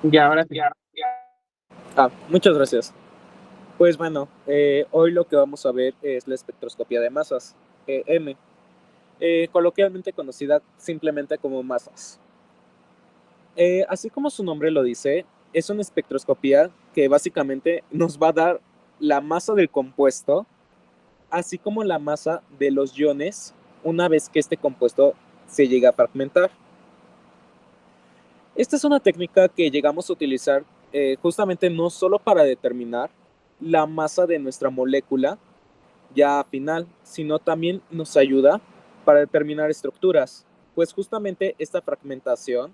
Ya, ahora sí. Muchas gracias. Pues bueno, hoy lo que vamos a ver es la espectroscopía de masas, EM, coloquialmente conocida simplemente como masas. Así como su nombre lo dice, es una espectroscopía que básicamente nos va a dar la masa del compuesto, así como la masa de los iones una vez que este compuesto se llega a fragmentar. Esta es una técnica que llegamos a utilizar justamente no solo para determinar la masa de nuestra molécula ya final, sino también nos ayuda para determinar estructuras, pues justamente esta fragmentación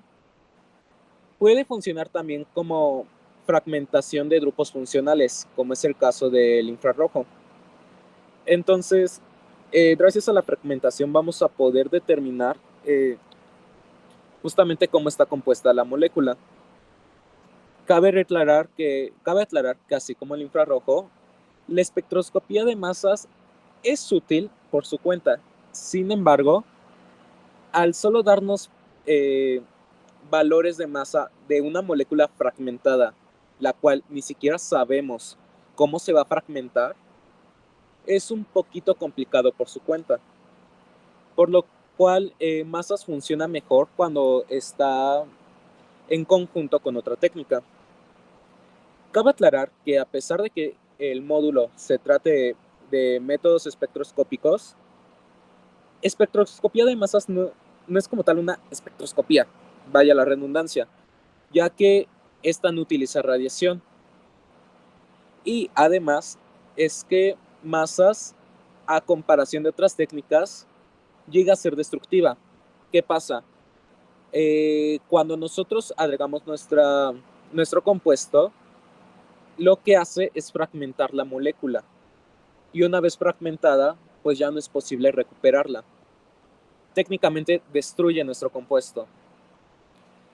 puede funcionar también como fragmentación de grupos funcionales, como es el caso del infrarrojo. Entonces, gracias a la fragmentación vamos a poder determinar justamente cómo está compuesta la molécula. Cabe aclarar que así como el infrarrojo, la espectroscopía de masas es útil por su cuenta. Sin embargo, al solo darnos eh, valores de masa de una molécula fragmentada, la cual ni siquiera sabemos cómo se va a fragmentar, es un poquito complicado por su cuenta. Por lo cual, masas funciona mejor cuando está en conjunto con otra técnica. Cabe aclarar que a pesar de que el módulo se trate de métodos espectroscópicos, espectroscopía de masas no es como tal una espectroscopía, vaya la redundancia, ya que esta no utiliza radiación. Y además es que masas, a comparación de otras técnicas, llega a ser destructiva. ¿Qué pasa? Cuando nosotros agregamos nuestro compuesto, lo que hace es fragmentar la molécula. Y una vez fragmentada, pues ya no es posible recuperarla. Técnicamente destruye nuestro compuesto.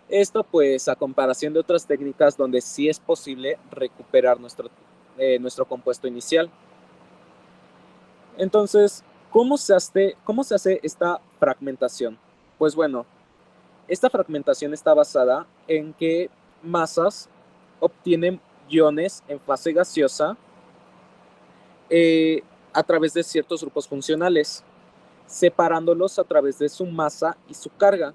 Esto pues a comparación de otras técnicas donde sí es posible recuperar nuestro compuesto inicial. Entonces, cómo se hace esta fragmentación? Pues bueno, esta fragmentación está basada en que masas obtienen iones en fase gaseosa a través de ciertos grupos funcionales, separándolos a través de su masa y su carga.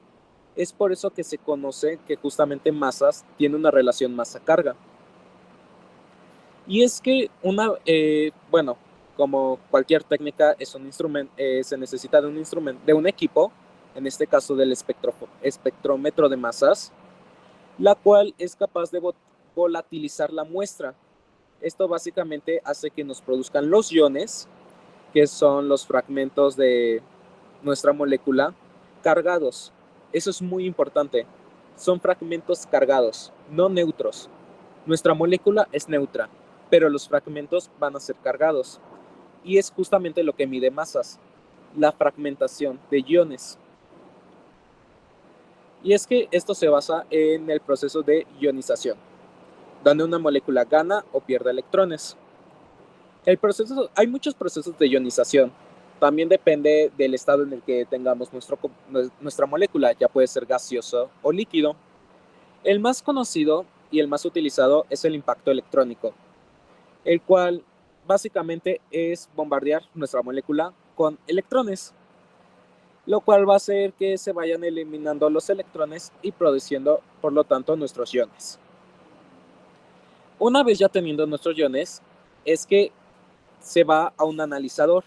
Es por eso que se conoce que justamente masas tiene una relación masa-carga. Y es que bueno, como cualquier técnica, se necesita de un instrumento, de un equipo, en este caso del espectrómetro de masas, la cual es capaz de volatilizar la muestra. Esto básicamente hace que nos produzcan los iones, que son los fragmentos de nuestra molécula, cargados. Eso es muy importante. Son fragmentos cargados, no neutros. Nuestra molécula es neutra, pero los fragmentos van a ser cargados. Y es justamente lo que mide masas, la fragmentación de iones. Y es que esto se basa en el proceso de ionización, donde una molécula gana o pierde electrones. Hay muchos procesos de ionización. También depende del estado en el que tengamos nuestra molécula, ya puede ser gaseoso o líquido. El más conocido y el más utilizado es el impacto electrónico, el cual básicamente es bombardear nuestra molécula con electrones, lo cual va a hacer que se vayan eliminando los electrones y produciendo, por lo tanto, nuestros iones. Una vez ya teniendo nuestros iones, es que se va a un analizador.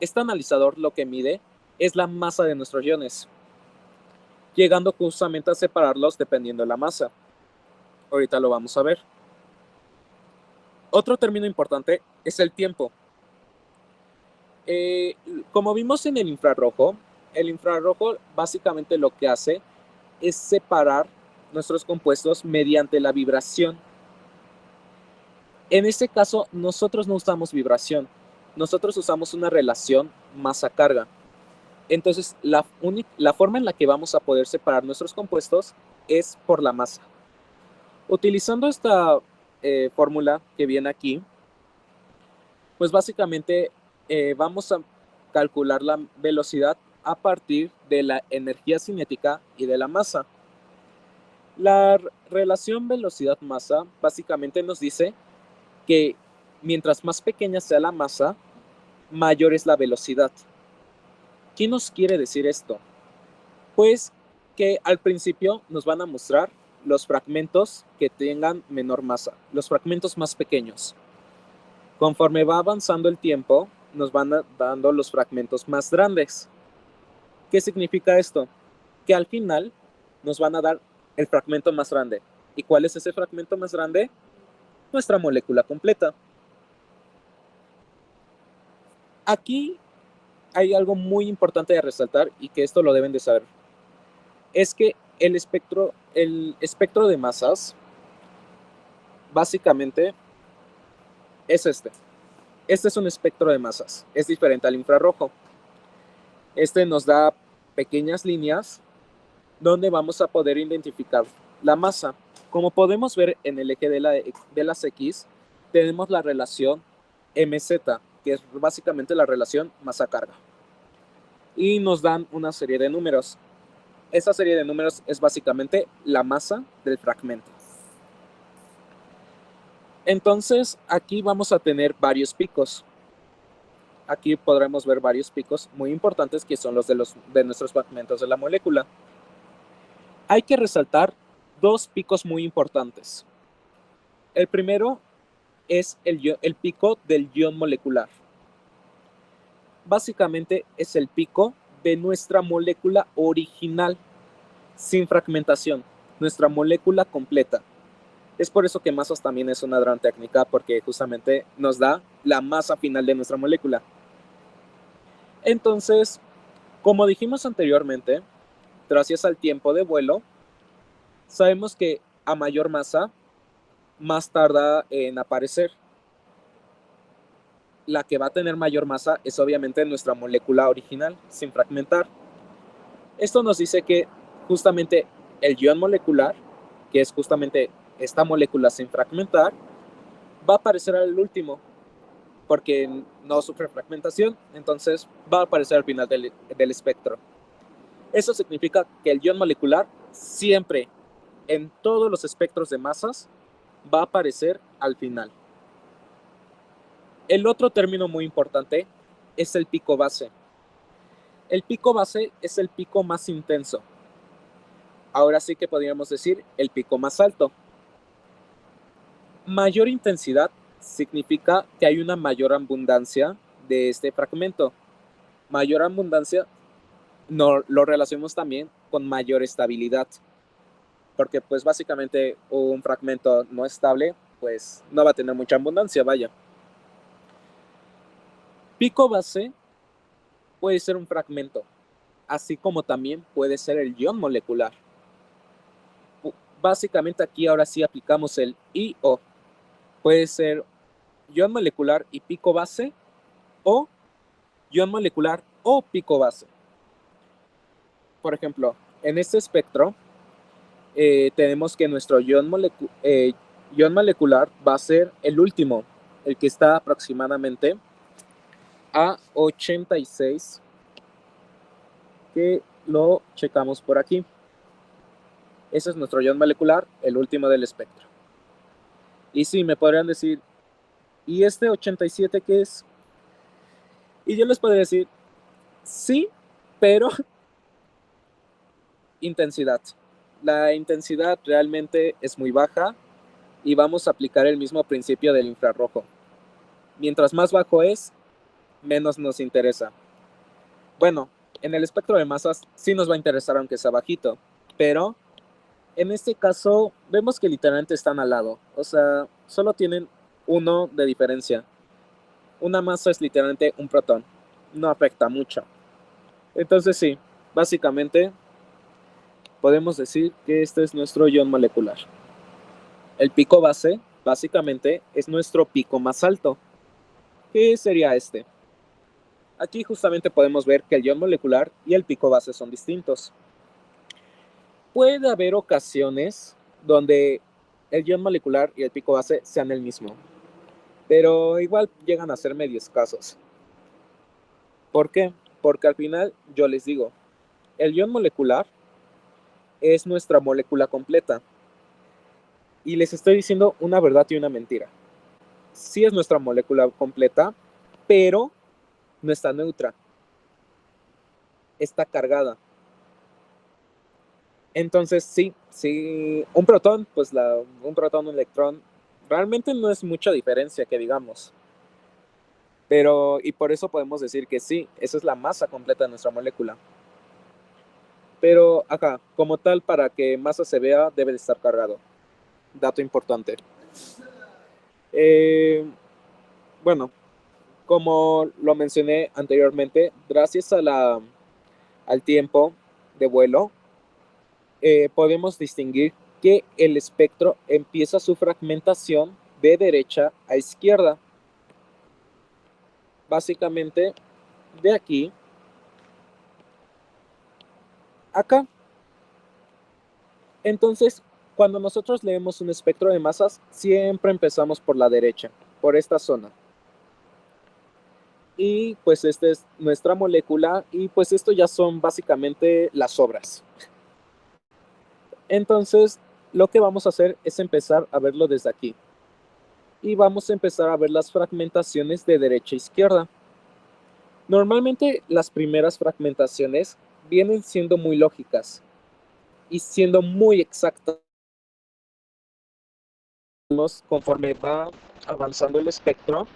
Este analizador lo que mide es la masa de nuestros iones, llegando justamente a separarlos dependiendo de la masa. Ahorita lo vamos a ver. Otro término importante es el tiempo. Eh, Como vimos en el infrarrojo básicamente lo que hace es separar nuestros compuestos mediante la vibración. En este caso, nosotros no usamos vibración, nosotros usamos una relación masa-carga. Entonces, la forma en la que vamos a poder separar nuestros compuestos es por la masa. Utilizando esta fórmula que viene aquí, pues básicamente vamos a calcular la velocidad a partir de la energía cinética y de la masa. La relación velocidad-masa básicamente nos dice que mientras más pequeña sea la masa, mayor es la velocidad. ¿Qué nos quiere decir esto? Pues que al principio nos van a mostrar los fragmentos que tengan menor masa, los fragmentos más pequeños. Conforme va avanzando el tiempo, nos van dando los fragmentos más grandes. ¿Qué significa esto? Que al final nos van a dar el fragmento más grande. ¿Y cuál es ese fragmento más grande? Nuestra molécula completa. Aquí hay algo muy importante de resaltar y que esto lo deben de saber. Es que el espectro de masas básicamente es este. Este es un espectro de masas. Es diferente al infrarrojo. Este nos da pequeñas líneas donde vamos a poder identificar la masa. Como podemos ver en el eje de las X, tenemos la relación MZ, que es básicamente la relación masa-carga. Y nos dan una serie de números. Esa serie de números es básicamente la masa del fragmento. Entonces, aquí vamos a tener varios picos. Aquí podremos ver varios picos muy importantes que son los de nuestros fragmentos de la molécula. Hay que resaltar dos picos muy importantes. El primero es el pico del ion molecular. Básicamente es el pico de nuestra molécula original, sin fragmentación, nuestra molécula completa. Es por eso que masas también es una gran técnica, porque justamente nos da la masa final de nuestra molécula. Entonces, como dijimos anteriormente, gracias al tiempo de vuelo, sabemos que a mayor masa, más tarda en aparecer. La que va a tener mayor masa es obviamente nuestra molécula original, sin fragmentar. Esto nos dice que justamente el ion molecular, que es justamente esta molécula sin fragmentar, va a aparecer al último, porque no sufre fragmentación, entonces va a aparecer al final del espectro. Eso significa que el ion molecular siempre, en todos los espectros de masas, va a aparecer al final. El otro término muy importante es el pico base. El pico base es el pico más intenso. Ahora sí que podríamos decir el pico más alto. Mayor intensidad significa que hay una mayor abundancia de este fragmento. Mayor abundancia lo relacionamos también con mayor estabilidad. Porque pues básicamente un fragmento no estable pues no va a tener mucha abundancia, vaya. Pico base puede ser un fragmento, así como también puede ser el ion molecular. Básicamente aquí ahora sí aplicamos el IO. Puede ser ion molecular y pico base o ion molecular o pico base. Por ejemplo, en este espectro tenemos que nuestro ion molecular va a ser el último, el que está aproximadamente a 86, que lo checamos por aquí. Ese es nuestro ion molecular, el último del espectro. Y sí, me podrían decir, ¿y este 87 qué es? Y yo les podría decir, sí, pero intensidad. La intensidad realmente es muy baja y vamos a aplicar el mismo principio del infrarrojo. Mientras más bajo es, menos nos interesa. Bueno, en el espectro de masas sí nos va a interesar aunque sea bajito, pero en este caso vemos que literalmente están al lado. O sea, solo tienen uno de diferencia. Una masa es literalmente un protón. No afecta mucho. Entonces sí, básicamente podemos decir que este es nuestro ion molecular. El pico base, básicamente, es nuestro pico más alto. ¿Qué sería este? Aquí justamente podemos ver que el ion molecular y el pico base son distintos. Puede haber ocasiones donde el ion molecular y el pico base sean el mismo, pero igual llegan a ser medio escasos. ¿Por qué? Porque al final, yo les digo, el ion molecular es nuestra molécula completa. Y les estoy diciendo una verdad y una mentira. Sí es nuestra molécula completa, pero no está neutra. Está cargada. Entonces, sí, un protón, pues un protón, un electrón, realmente no es mucha diferencia que digamos. Pero, y por eso podemos decir que sí, esa es la masa completa de nuestra molécula. Pero, acá, como tal, para que masa se vea, debe de estar cargado. Dato importante. Bueno, como lo mencioné anteriormente, gracias al tiempo de vuelo, podemos distinguir que el espectro empieza su fragmentación de derecha a izquierda. Básicamente, de aquí a acá. Entonces, cuando nosotros leemos un espectro de masas, siempre empezamos por la derecha, por esta zona. Y pues esta es nuestra molécula y pues esto ya son básicamente las sobras. Entonces, lo que vamos a hacer es empezar a verlo desde aquí. Y vamos a empezar a ver las fragmentaciones de derecha a izquierda. Normalmente las primeras fragmentaciones vienen siendo muy lógicas y siendo muy exactas conforme va avanzando el espectro.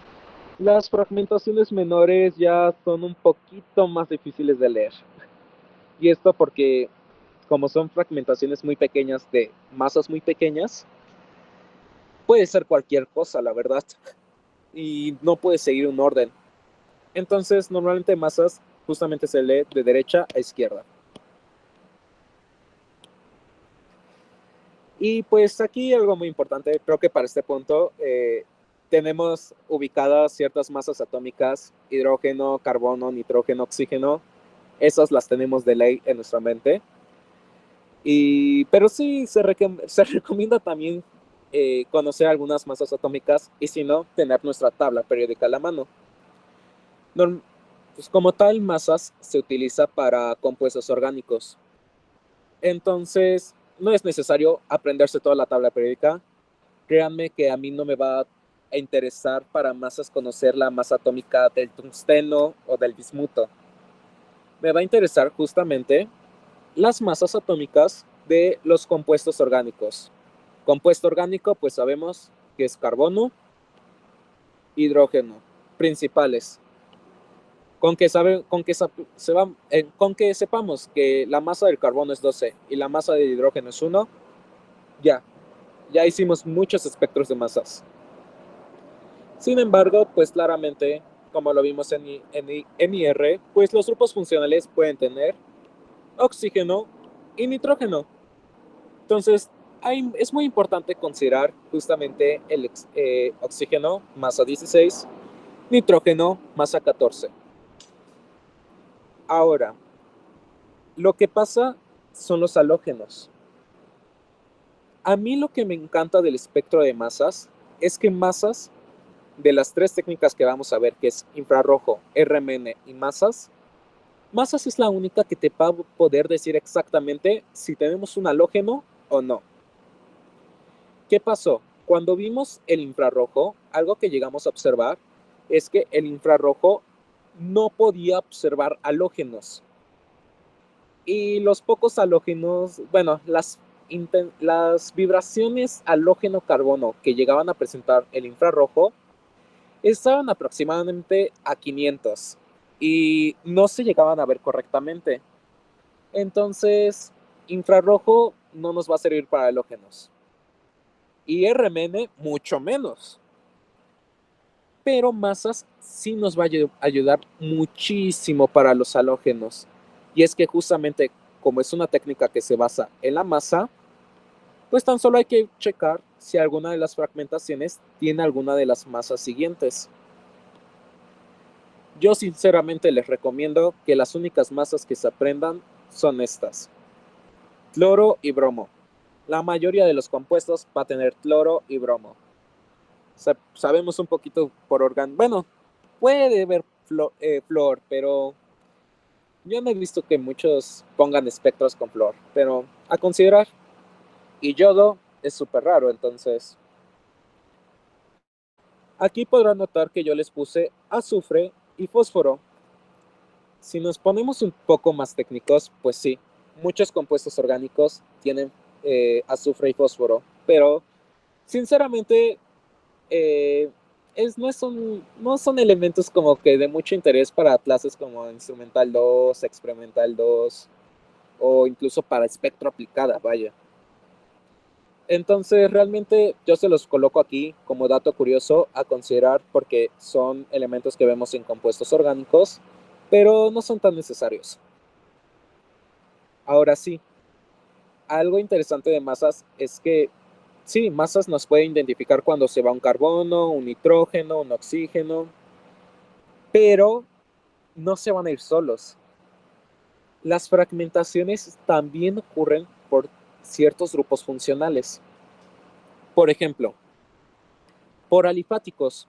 Las fragmentaciones menores ya son un poquito más difíciles de leer. Y esto porque como son fragmentaciones muy pequeñas de masas muy pequeñas, puede ser cualquier cosa, la verdad. Y no puede seguir un orden. Entonces, normalmente masas justamente se lee de derecha a izquierda. Y pues aquí algo muy importante, creo que para este punto tenemos ubicadas ciertas masas atómicas, hidrógeno, carbono, nitrógeno, oxígeno. Esas las tenemos de ley en nuestra mente. Pero sí, se recomienda también conocer algunas masas atómicas y si no, tener nuestra tabla periódica a la mano. Pues como tal, masas se utiliza para compuestos orgánicos. Entonces, no es necesario aprenderse toda la tabla periódica. Créanme que a mí no me va a interesar para masas conocer la masa atómica del tungsteno o del bismuto. Me va a interesar justamente las masas atómicas de los compuestos orgánicos. Compuesto orgánico, pues sabemos que es carbono, hidrógeno, principales. Con que sepamos que la masa del carbono es 12 y la masa del hidrógeno es 1, ya hicimos muchos espectros de masas. Sin embargo, pues claramente, como lo vimos en IR, pues los grupos funcionales pueden tener oxígeno y nitrógeno. Entonces, es muy importante considerar justamente el oxígeno, masa 16, nitrógeno, masa 14. Ahora, lo que pasa son los halógenos. A mí lo que me encanta del espectro de masas es que masas, de las tres técnicas que vamos a ver, que es infrarrojo, RMN y masas es la única que te va a poder decir exactamente si tenemos un halógeno o no. ¿Qué pasó? Cuando vimos el infrarrojo, algo que llegamos a observar es que el infrarrojo no podía observar halógenos. Y los pocos halógenos, bueno, las vibraciones halógeno-carbono que llegaban a presentar el infrarrojo estaban aproximadamente a 500 y no se llegaban a ver correctamente. Entonces, infrarrojo no nos va a servir para halógenos. Y RMN mucho menos. Pero masas sí nos va a ayudar muchísimo para los halógenos. Y es que justamente como es una técnica que se basa en la masa, pues tan solo hay que checar si alguna de las fragmentaciones tiene alguna de las masas siguientes. Yo sinceramente les recomiendo que las únicas masas que se aprendan son estas: cloro y bromo. La mayoría de los compuestos va a tener cloro y bromo. Sabemos un poquito por órgano. Bueno, puede haber flor, pero yo no he visto que muchos pongan espectros con flor. Pero a considerar. Y yodo es súper raro, entonces aquí podrán notar que yo les puse azufre y fósforo. Si nos ponemos un poco más técnicos, pues sí, muchos compuestos orgánicos tienen azufre y fósforo, pero sinceramente eh, no son elementos como que de mucho interés para clases como Instrumental 2, Experimental 2 o incluso para espectro aplicada, vaya. Entonces realmente yo se los coloco aquí como dato curioso a considerar porque son elementos que vemos en compuestos orgánicos, pero no son tan necesarios. Ahora sí, algo interesante de masas es que sí, masas nos pueden identificar cuando se va un carbono, un nitrógeno, un oxígeno, pero no se van a ir solos. Las fragmentaciones también ocurren por ciertos grupos funcionales. Por ejemplo, por alifáticos,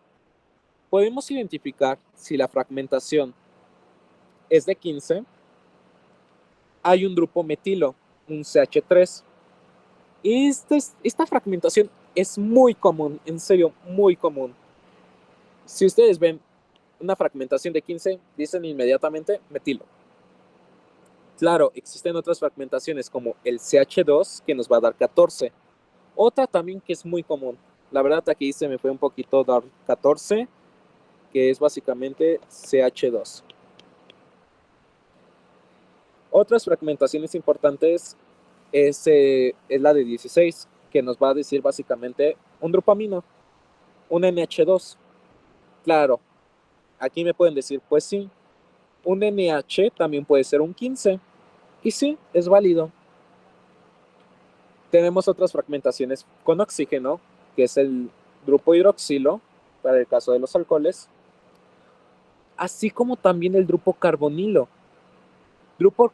podemos identificar si la fragmentación es de 15, hay un grupo metilo, un CH3. Y esta fragmentación es muy común, en serio, muy común. Si ustedes ven una fragmentación de 15, dicen inmediatamente metilo. Claro, existen otras fragmentaciones como el CH2 que nos va a dar 14. Otra también que es muy común. La verdad aquí se me fue un poquito dar 14, que es básicamente CH2. Otras fragmentaciones importantes es la de 16, que nos va a decir básicamente un grupamino, un NH2. Claro, aquí me pueden decir, pues sí, un NH también puede ser un 15. Y sí, es válido. Tenemos otras fragmentaciones con oxígeno, que es el grupo hidroxilo, para el caso de los alcoholes, así como también el grupo carbonilo. Grupo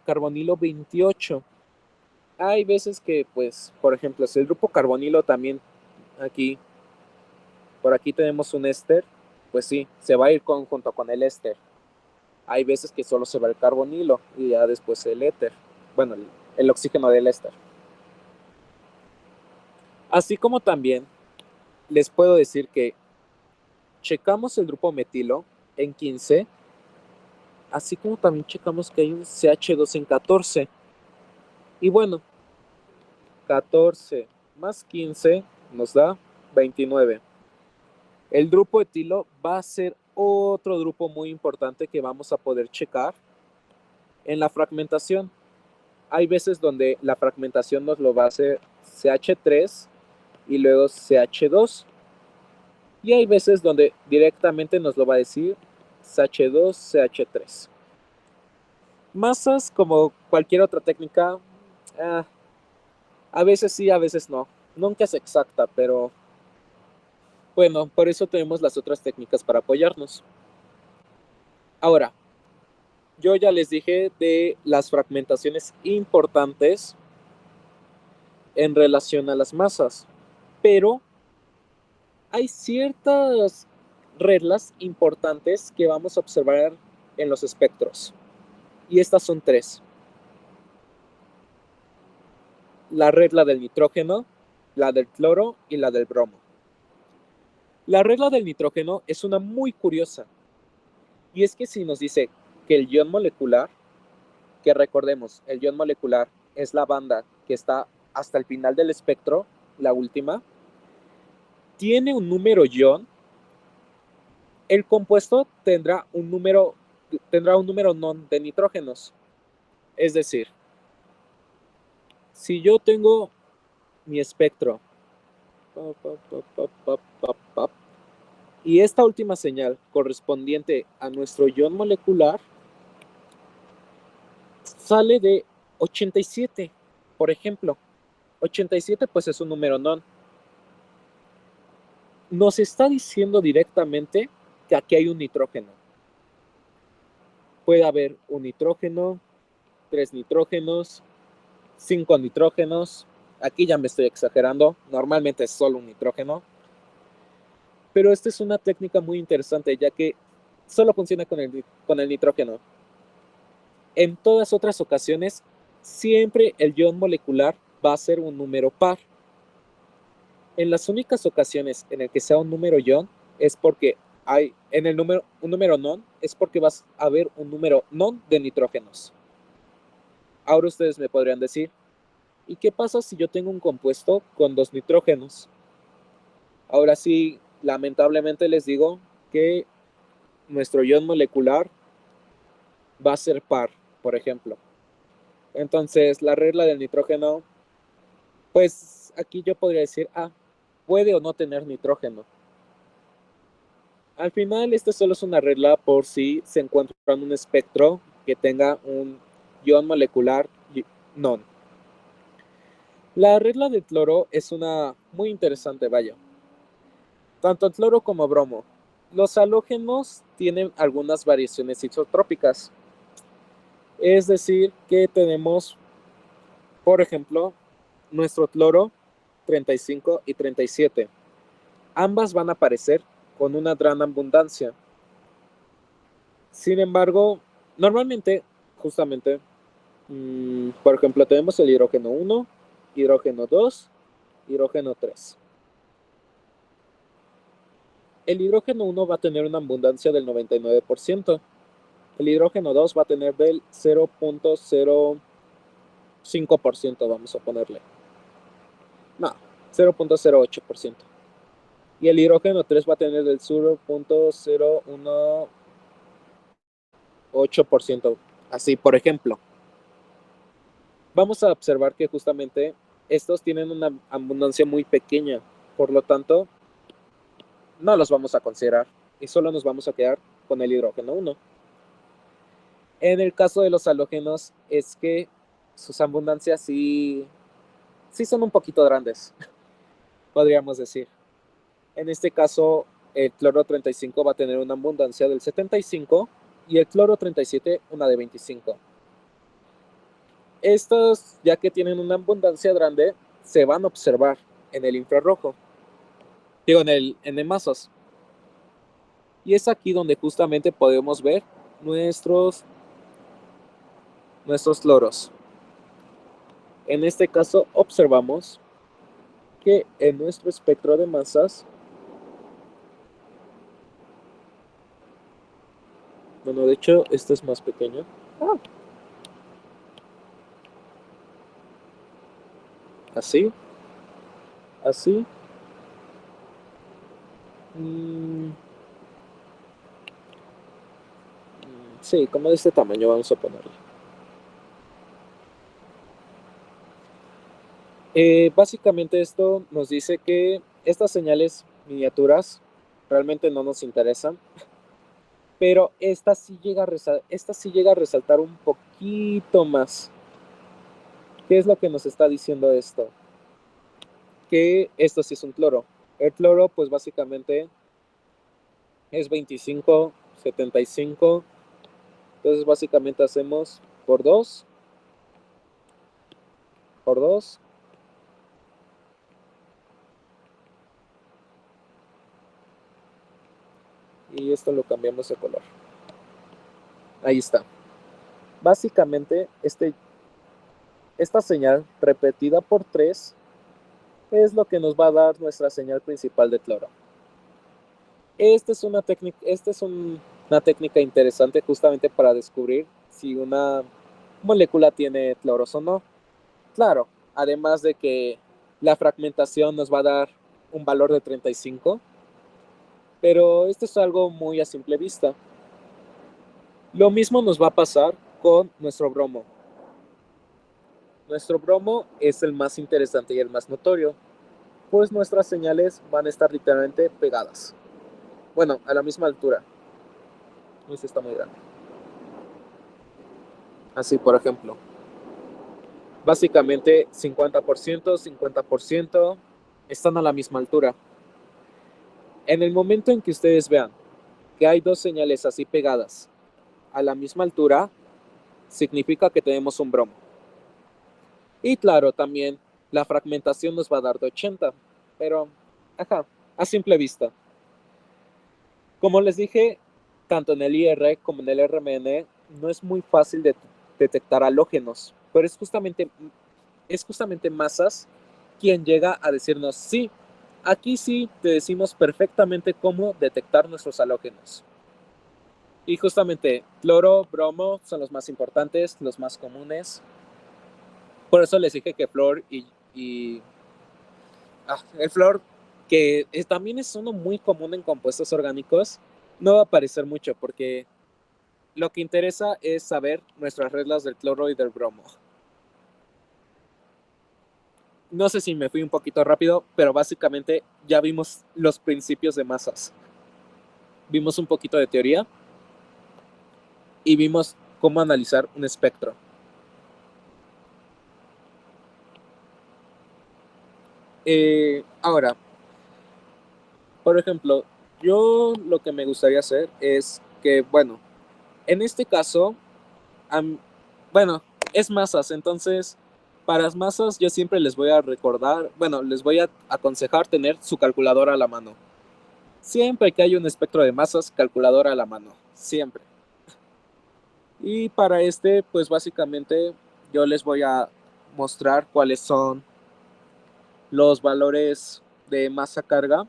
carbonilo 28. Hay veces que, pues, por ejemplo, si el grupo carbonilo también aquí, por aquí tenemos un éster, pues sí, se va a ir junto con el éster. Hay veces que solo se va el carbonilo y ya después el éter, bueno, el oxígeno del éster. Así como también les puedo decir que checamos el grupo metilo en 15, así como también checamos que hay un CH2 en 14. Y bueno, 14 más 15 nos da 29. El grupo etilo va a ser otro grupo muy importante que vamos a poder checar en la fragmentación. Hay veces donde la fragmentación nos lo va a hacer CH3 y luego CH2. Y hay veces donde directamente nos lo va a decir CH2, CH3. Masas, como cualquier otra técnica, a veces sí, a veces no. Nunca es exacta, pero bueno, por eso tenemos las otras técnicas para apoyarnos. Ahora, yo ya les dije de las fragmentaciones importantes en relación a las masas, pero hay ciertas reglas importantes que vamos a observar en los espectros. Y estas son tres. La regla del nitrógeno, la del cloro y la del bromo. La regla del nitrógeno es una muy curiosa. Y es que si nos dice que el ion molecular, que recordemos, el ion molecular es la banda que está hasta el final del espectro, la última, tiene un número ion, el compuesto tendrá un número non de nitrógenos. Es decir, si yo tengo mi espectro y esta última señal correspondiente a nuestro ion molecular sale de 87, por ejemplo. 87 pues es un número non. Nos está diciendo directamente que aquí hay un nitrógeno. Puede haber un nitrógeno, 3 nitrógenos, 5 nitrógenos. Aquí ya me estoy exagerando. Normalmente es solo un nitrógeno. Pero esta es una técnica muy interesante, ya que solo funciona con el nitrógeno. En todas otras ocasiones siempre el ion molecular va a ser un número par. En las únicas ocasiones en el que sea un número ion es porque hay en el número un número non es porque vas a ver un número non de nitrógenos. Ahora ustedes me podrían decir, ¿y qué pasa si yo tengo un compuesto con 2 nitrógenos? Ahora sí, lamentablemente les digo que nuestro ion molecular va a ser par, por ejemplo. Entonces, la regla del nitrógeno, pues aquí yo podría decir, puede o no tener nitrógeno. Al final, esta solo es una regla por si se encuentra en un espectro que tenga un ion molecular non. La regla del cloro es una muy interesante, vaya. Tanto el cloro como bromo. Los halógenos tienen algunas variaciones isotrópicas. Es decir, que tenemos, por ejemplo, nuestro cloro 35 y 37. Ambas van a aparecer con una gran abundancia. Sin embargo, normalmente, justamente, por ejemplo, tenemos el hidrógeno 1, hidrógeno 2, hidrógeno 3. El hidrógeno 1 va a tener una abundancia del 99%. El hidrógeno 2 va a tener del 0.05%, vamos a ponerle. No, 0.08%. Y el hidrógeno 3 va a tener del 0.018%. Así, por ejemplo. Vamos a observar que justamente estos tienen una abundancia muy pequeña. Por lo tanto, no los vamos a considerar. Y solo nos vamos a quedar con el hidrógeno 1. En el caso de los halógenos, es que sus abundancias sí son un poquito grandes, podríamos decir. En este caso, el cloro 35 va a tener una abundancia del 75 y el cloro 37 una de 25. Estos, ya que tienen una abundancia grande, se van a observar en el infrarrojo, digo, en el masas. Y es aquí donde justamente podemos ver nuestros cloros. En este caso observamos que en nuestro espectro de masas, bueno, de hecho este es más pequeño. Así, así. Sí, como de este tamaño vamos a ponerlo. Básicamente esto nos dice que estas señales miniaturas realmente no nos interesan, pero esta sí llega a resaltar un poquito más. ¿Qué es lo que nos está diciendo esto? Que esto sí es un cloro. El cloro, pues básicamente es 25, 75. Entonces básicamente hacemos por 2, por 2. Y esto lo cambiamos de color. Ahí está. Básicamente esta señal repetida por 3 es lo que nos va a dar nuestra señal principal de cloro. Esta es una técnica interesante justamente para descubrir si una molécula tiene cloros o no. Claro, además de que la fragmentación nos va a dar un valor de 35, pero esto es algo muy a simple vista. Lo mismo nos va a pasar con nuestro bromo. Nuestro bromo es el más interesante y el más notorio, pues nuestras señales van a estar literalmente pegadas. Bueno, a la misma altura. Este está muy grande. Así, por ejemplo. Básicamente 50%, 50% están a la misma altura. En el momento en que ustedes vean que hay dos señales así pegadas a la misma altura, significa que tenemos un bromo. Y claro, también la fragmentación nos va a dar de 80, pero, a simple vista. Como les dije, tanto en el IR como en el RMN no es muy fácil de detectar halógenos, pero es justamente masas quien llega a decirnos, sí, aquí sí te decimos perfectamente cómo detectar nuestros halógenos. Y justamente cloro, bromo son los más importantes, los más comunes. Por eso les dije que flor y el flor, que también es uno muy común en compuestos orgánicos, no va a aparecer mucho porque lo que interesa es saber nuestras reglas del cloro y del bromo. No sé si me fui un poquito rápido, pero básicamente ya vimos los principios de masas. Vimos un poquito de teoría y vimos cómo analizar un espectro. Ahora, por ejemplo, yo lo que me gustaría hacer es que, bueno, en este caso, bueno, es masas, entonces para las masas yo siempre les voy a recordar, bueno, les voy a aconsejar tener su calculadora a la mano. Siempre que hay un espectro de masas, calculadora a la mano, siempre. Y para pues básicamente yo les voy a mostrar cuáles son los valores de masa carga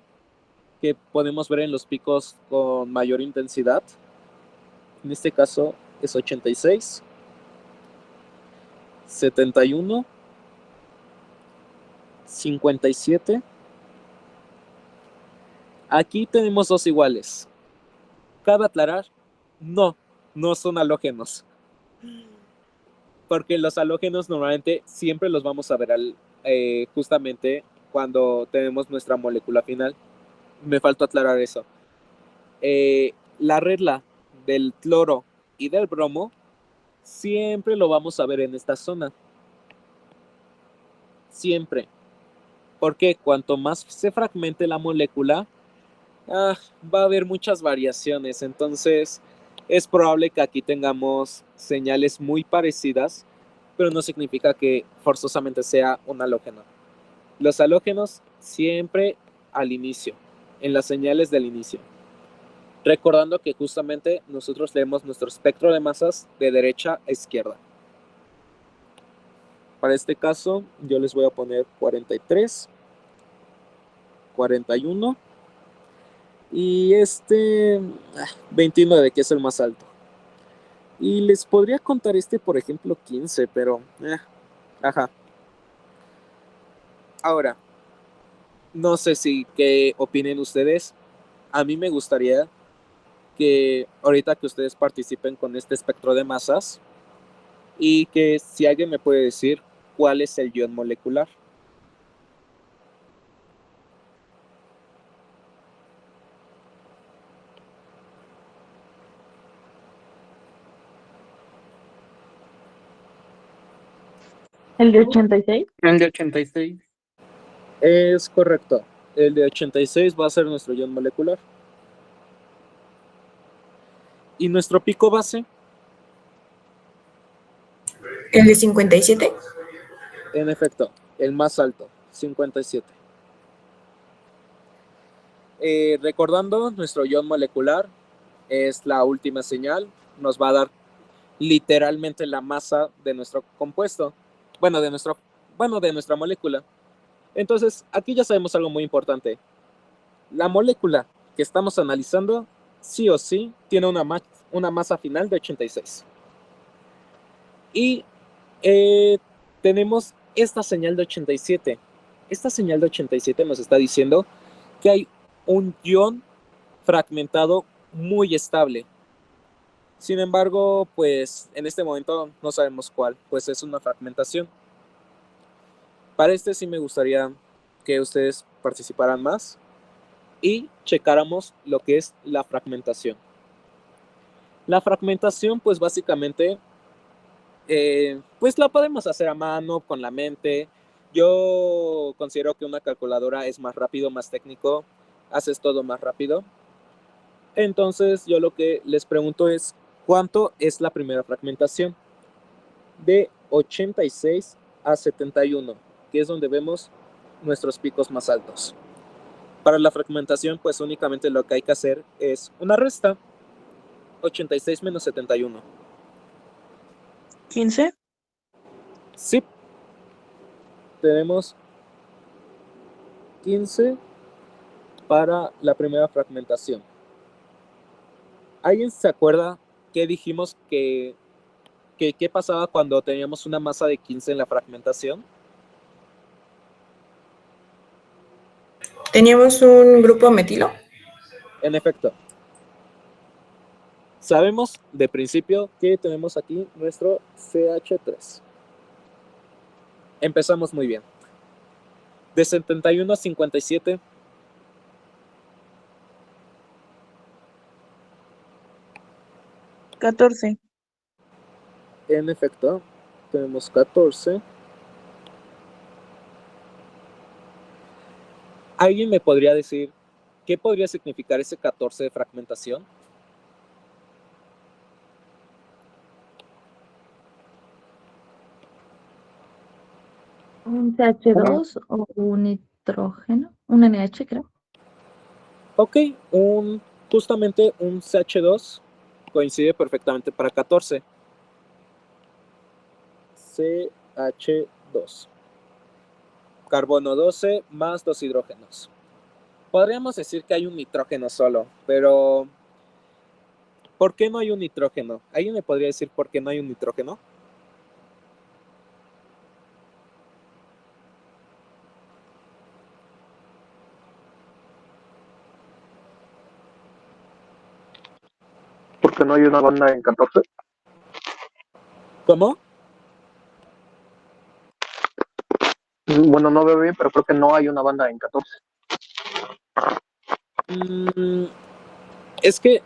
que podemos ver en los picos con mayor intensidad. En este caso es 86, 71, 57. Aquí tenemos dos iguales. Cabe aclarar, no son halógenos. Porque los halógenos normalmente siempre los vamos a ver justamente cuando tenemos nuestra molécula final. Me faltó aclarar eso. La regla del cloro y del bromo siempre lo vamos a ver en esta zona. Siempre. Porque cuanto más se fragmente la molécula, va a haber muchas variaciones. Entonces, es probable que aquí tengamos señales muy parecidas, pero no significa que forzosamente sea un halógeno. Los halógenos siempre al inicio, en las señales del inicio. Recordando que justamente nosotros leemos nuestro espectro de masas de derecha a izquierda. Para este caso, yo les voy a poner 43, 41 y 29, que es el más alto. Y les podría contar por ejemplo, 15, pero ajá. Ahora, no sé qué opinen ustedes. A mí me gustaría que ahorita que ustedes participen con este espectro de masas y que si alguien me puede decir cuál es el ion molecular. ¿El de 86? El de 86. Es correcto. El de 86 va a ser nuestro ion molecular. ¿Y nuestro pico base? ¿El de 57? En efecto, el más alto, 57. Recordando, nuestro ion molecular es la última señal. Nos va a dar literalmente la masa de nuestro compuesto. Bueno, de nuestra molécula. Entonces, aquí ya sabemos algo muy importante. La molécula que estamos analizando, sí o sí, tiene una masa final de 86. Y tenemos esta señal de 87. Esta señal de 87 nos está diciendo que hay un ion fragmentado muy estable. Sin embargo, pues en este momento no sabemos cuál, pues es una fragmentación. Para sí me gustaría que ustedes participaran más y checáramos lo que es la fragmentación. La fragmentación, pues básicamente, pues la podemos hacer a mano, con la mente. Yo considero que una calculadora es más rápido, más técnico, haces todo más rápido. Entonces yo lo que les pregunto es, ¿cuánto es la primera fragmentación? De 86 a 71, que es donde vemos nuestros picos más altos. Para la fragmentación, pues únicamente lo que hay que hacer es una resta. 86 menos 71. 15. Sí, tenemos 15 para la primera fragmentación. ¿Alguien se acuerda qué dijimos qué pasaba cuando teníamos una masa de 15 en la fragmentación? Teníamos un grupo metilo. En efecto, sabemos de principio que tenemos aquí nuestro CH3. Empezamos muy bien. De 71 a 57. 14. En efecto, tenemos 14. ¿Alguien me podría decir qué podría significar ese 14 de fragmentación? Un CH2 o un nitrógeno. Un NH, creo. Ok, justamente un CH2 coincide perfectamente para 14. CH2. Carbono 12 más 2 hidrógenos. Podríamos decir que hay un nitrógeno solo, pero ¿por qué no hay un nitrógeno? ¿Alguien me podría decir por qué no hay un nitrógeno? Porque no hay una banda en 14. ¿Cómo? Bueno, no veo bien, pero creo que no hay una banda en 14. Es que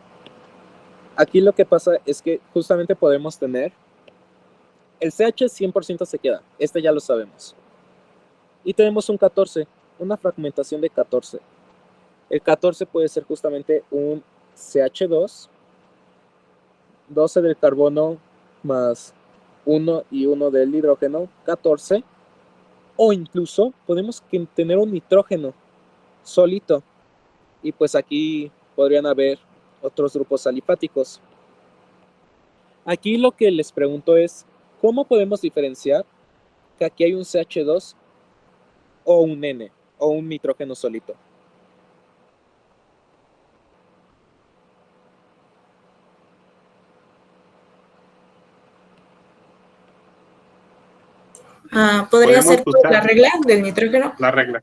aquí lo que pasa es que justamente podemos tener el CH 100% se queda, este ya lo sabemos. Y tenemos un 14, una fragmentación de 14. El 14 puede ser justamente un CH2, 12 del carbono más 1 y 1 del hidrógeno, 14. O incluso podemos tener un nitrógeno solito. Y pues aquí podrían haber otros grupos alifáticos. Aquí lo que les pregunto es, ¿cómo podemos diferenciar que aquí hay un CH2 o un N o un nitrógeno solito? ¿Podría Podemos ser por la buscar regla del nitrógeno? la regla.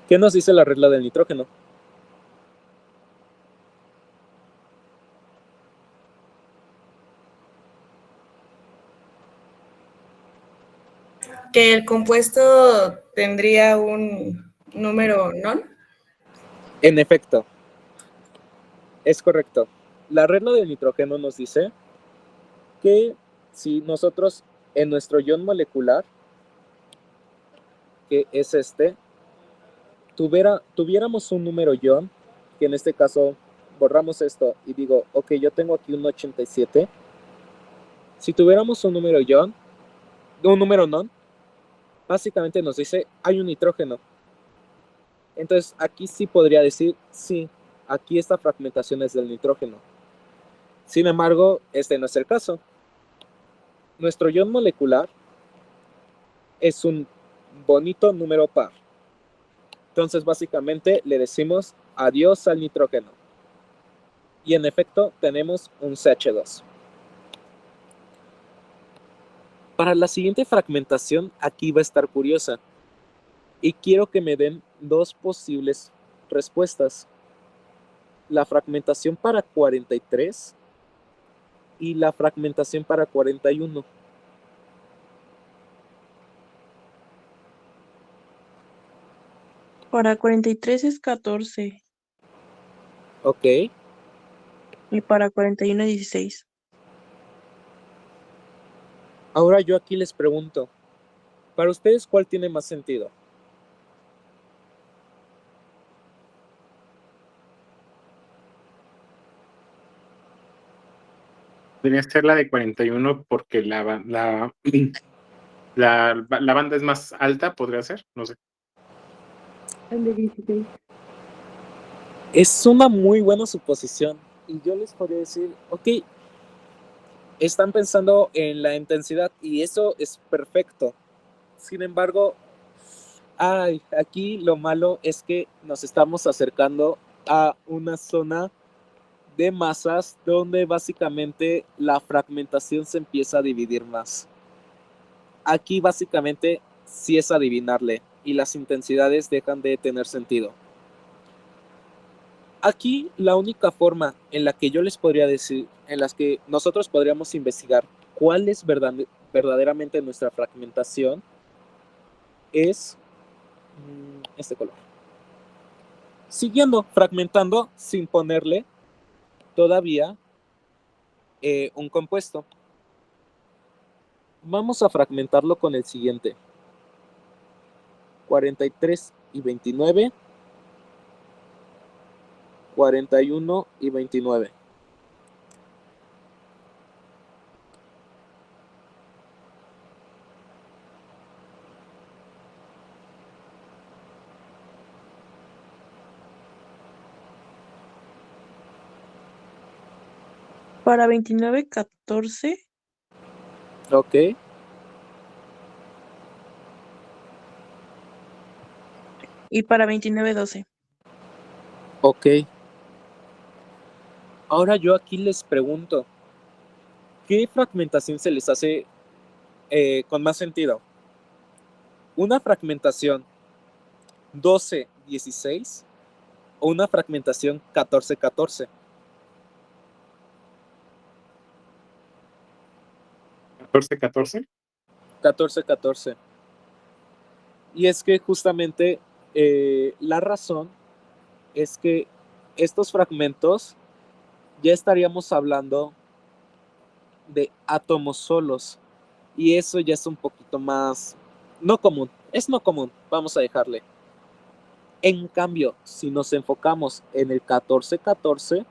¿Qué nos dice la regla del nitrógeno? Que el compuesto tendría un número non. En efecto, es correcto. La regla del nitrógeno nos dice que si nosotros en nuestro ion molecular, que es este, tuviéramos un número ion, que en este caso borramos esto y digo, ok, yo tengo aquí un 87. Si tuviéramos un número ion, un número non, básicamente nos dice hay un nitrógeno. Entonces aquí sí podría decir, sí, aquí esta fragmentación es del nitrógeno. Sin embargo, este no es el caso. Nuestro ion molecular es un bonito número par. Entonces básicamente le decimos adiós al nitrógeno. Y en efecto tenemos un CH2. Para la siguiente fragmentación aquí va a estar curiosa. Y quiero que me den dos posibles respuestas. La fragmentación para 43 y la fragmentación para 41. Para 43 es 14 Ok. y para 41 es 16. Ahora yo aquí les pregunto, para ustedes, ¿cuál tiene más sentido? Podría ser la de 41 porque la banda es más alta, podría ser, no sé. El de 16. Es una muy buena suposición. Y yo les podría decir, ok, están pensando en la intensidad y eso es perfecto. Sin embargo, aquí lo malo es que nos estamos acercando a una zona de masas donde básicamente la fragmentación se empieza a dividir más. Aquí básicamente sí es adivinarle y las intensidades dejan de tener sentido. Aquí la única forma en la que yo les podría decir, en las que nosotros podríamos investigar cuál es verdaderamente nuestra fragmentación, es este color. Siguiendo fragmentando sin ponerle todavía un compuesto. Vamos a fragmentarlo con el siguiente. 43 y 29. 41 y 29. Para 29, 14. Ok. Y para 29, 12. Ok. Ahora yo aquí les pregunto, ¿qué fragmentación se les hace con más sentido? ¿Una fragmentación 12-16 o una fragmentación 14-14? 14-14. 14-14. Y es que justamente la razón es que estos fragmentos ya estaríamos hablando de átomos solos y eso ya es un poquito más no común, vamos a dejarle. En cambio, si nos enfocamos en el 14-14,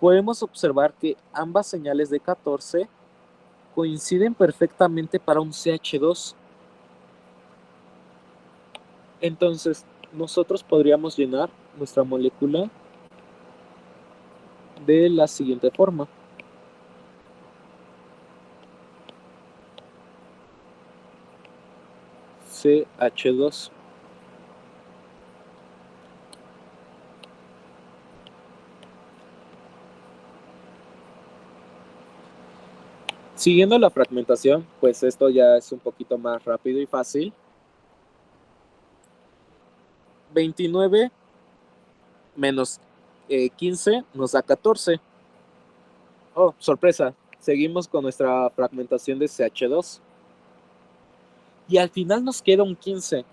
podemos observar que ambas señales de 14 coinciden perfectamente para un CH2. Entonces, nosotros podríamos llenar nuestra molécula de la siguiente forma. CH2. Siguiendo la fragmentación, pues esto ya es un poquito más rápido y fácil. 29 menos 15 nos da 14. Oh, sorpresa. Seguimos con nuestra fragmentación de CH2. Y al final nos queda un 15.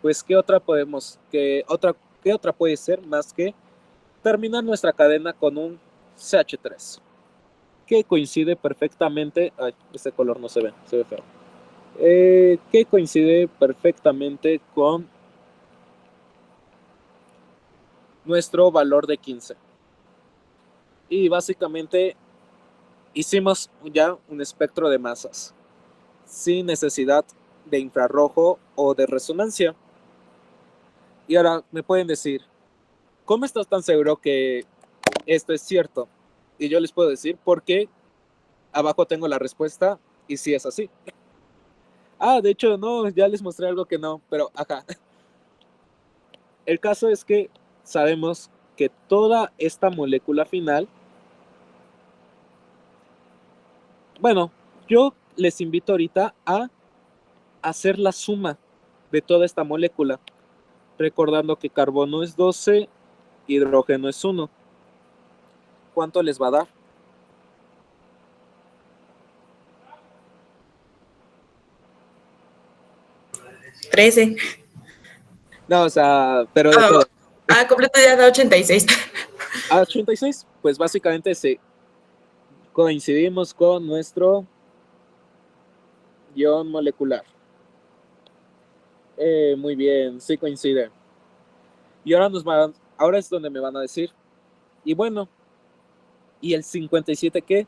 Pues, ¿qué otra puede ser más que terminar nuestra cadena con un CH3? Que coincide perfectamente. Ay, este color no se ve feo. Que coincide perfectamente con nuestro valor de 15. Y básicamente hicimos ya un espectro de masas sin necesidad de infrarrojo o de resonancia. Y ahora me pueden decir, ¿cómo estás tan seguro que esto es cierto? Y yo les puedo decir porque abajo tengo la respuesta y sí es así. De hecho no, ya les mostré algo que no, pero ajá. El caso es que sabemos que toda esta molécula final, bueno, yo les invito ahorita a hacer la suma de toda esta molécula, recordando que carbono es 12, hidrógeno es 1. ¿Cuánto les va a dar? 13. No, o sea, pero de todo. Completo ya da 86. 86, pues básicamente coincidimos con nuestro ion molecular. Muy bien, sí coincide. Y ahora es donde me van a decir, y bueno, ¿y el 57 qué?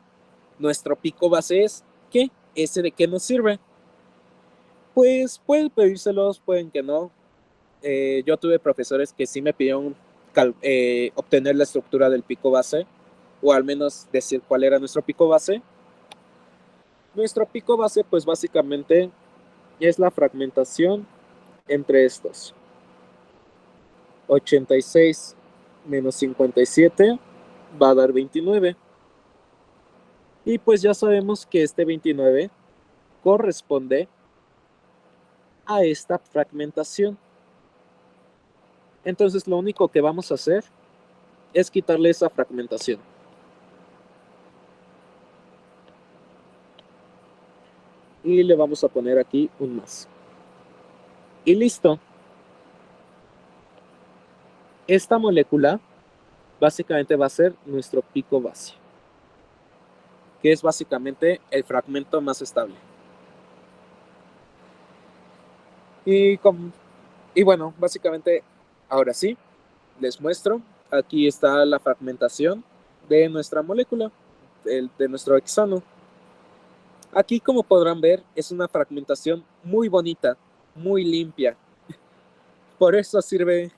Nuestro pico base es, ¿qué? ¿Ese de qué nos sirve? Pues pueden pedírselos, pueden que no. Yo tuve profesores que sí me pidieron obtener la estructura del pico base, o al menos decir cuál era nuestro pico base, Nuestro pico base, pues básicamente es la fragmentación entre estos. 86 menos 57 va a dar 29. Y pues ya sabemos que este 29 corresponde a esta fragmentación. Entonces lo único que vamos a hacer es quitarle esa fragmentación. Y le vamos a poner aquí un más. Y listo. Esta molécula básicamente va a ser nuestro pico base, que es básicamente el fragmento más estable. Y bueno, básicamente ahora sí, les muestro. Aquí está la fragmentación de nuestra molécula, de nuestro hexano. Aquí, como podrán ver, es una fragmentación muy bonita, muy limpia. Por eso sirve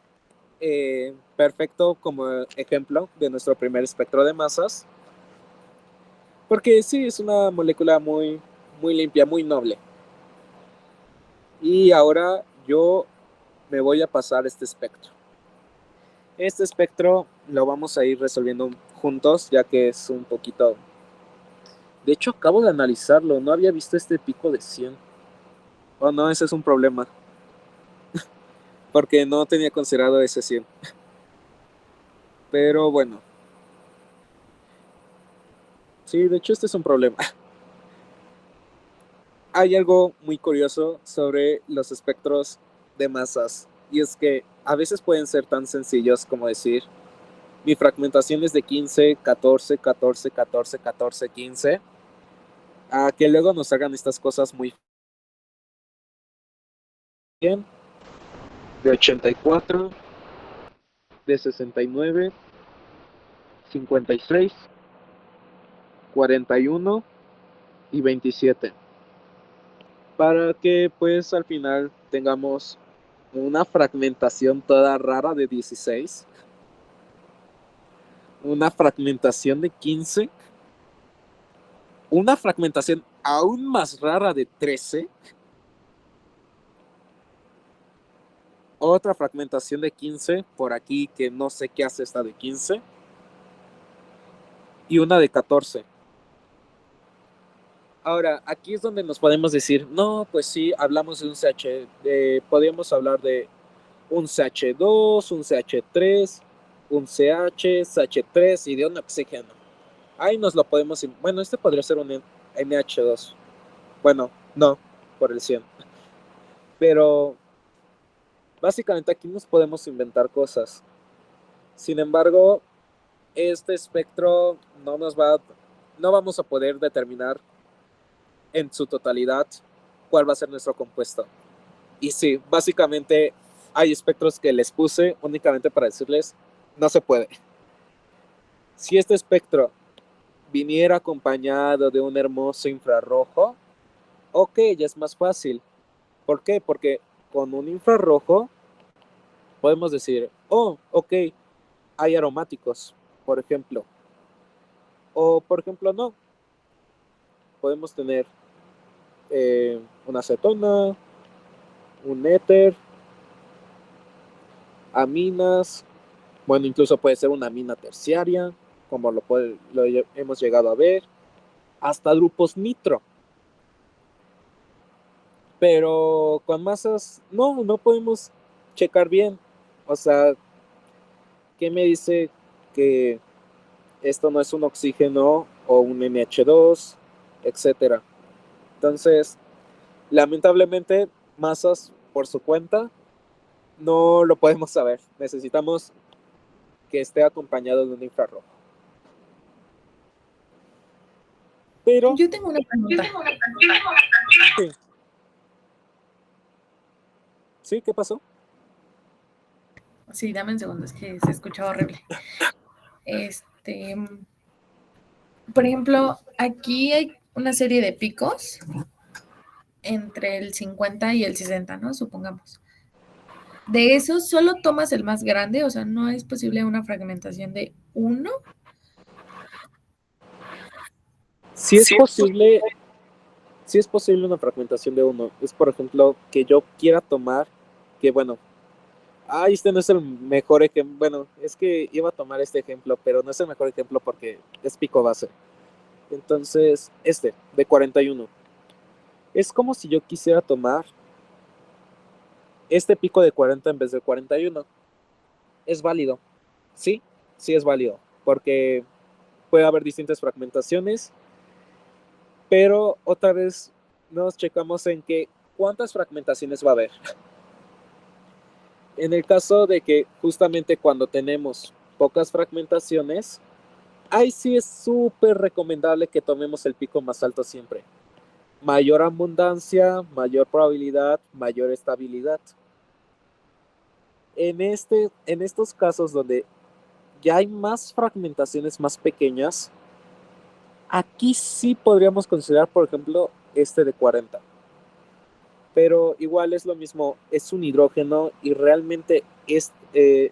perfecto como ejemplo de nuestro primer espectro de masas. Porque sí, es una molécula muy, muy limpia, muy noble. Y ahora yo me voy a pasar este espectro. Este espectro lo vamos a ir resolviendo juntos, ya que es un poquito... De hecho, acabo de analizarlo, no había visto este pico de 100. Oh, no, ese es un problema. Porque no tenía considerado ese 100. Pero bueno. Sí, de hecho este es un problema. Hay algo muy curioso sobre los espectros de masas. Y es que a veces pueden ser tan sencillos como decir... Mi fragmentación es de 15, 14, 14, 14, 14, 15. A que luego nos hagan estas cosas muy bien. De 84, de 69, 56, 41 y 27. Para que pues al final tengamos una fragmentación toda rara de 16. Una fragmentación de 15. Una fragmentación aún más rara de 13. Otra fragmentación de 15 por aquí que no sé qué hace esta de 15. Y una de 14. Ahora, aquí es donde nos podemos decir, no, pues sí, hablamos de un CH, podríamos hablar de un CH2, un CH3, un CH, CH3 y de un oxígeno. Ahí nos lo podemos... Bueno, este podría ser un NH2. Bueno, no, por el 100. Pero básicamente aquí nos podemos inventar cosas. Sin embargo, este espectro no vamos a poder determinar en su totalidad cuál va a ser nuestro compuesto. Y sí, básicamente hay espectros que les puse únicamente para decirles, no se puede. Si este espectro viniera acompañado de un hermoso infrarrojo, ok, ya es más fácil. ¿Por qué? Porque con un infrarrojo podemos decir, oh, ok, hay aromáticos, por ejemplo. O, por ejemplo, no. Podemos tener una acetona, un éter, aminas, bueno, incluso puede ser una amina terciaria, como lo hemos llegado a ver, hasta grupos nitro. Pero con masas, no podemos checar bien. O sea, ¿qué me dice que esto no es un oxígeno o un NH2, etcétera? Entonces, lamentablemente, masas por su cuenta no lo podemos saber. Necesitamos que esté acompañado de un infrarrojo. Pero... Yo tengo una pregunta. Sí. ¿Sí? ¿Qué pasó? Sí, dame un segundo, es que se escuchaba horrible. Por ejemplo, aquí hay una serie de picos entre el 50 y el 60, ¿no? Supongamos. De esos, solo tomas el más grande, o sea, no es posible una fragmentación de 1. Sí es posible sí es posible una fragmentación de uno. Es, por ejemplo, que yo quiera tomar, que bueno, este no es el mejor ejemplo. Bueno, es que iba a tomar este ejemplo, pero no es el mejor ejemplo porque es pico base. Entonces, de 41. Es como si yo quisiera tomar este pico de 40 en vez de 41. Es válido. Sí, sí es válido. Porque puede haber distintas fragmentaciones. Pero otra vez nos checamos en que cuántas fragmentaciones va a haber. En el caso de que justamente cuando tenemos pocas fragmentaciones, ahí sí es súper recomendable que tomemos el pico más alto siempre. Mayor abundancia, mayor probabilidad, mayor estabilidad. En estos casos donde ya hay más fragmentaciones más pequeñas, aquí sí podríamos considerar, por ejemplo, este de 40. Pero igual es lo mismo, es un hidrógeno y realmente es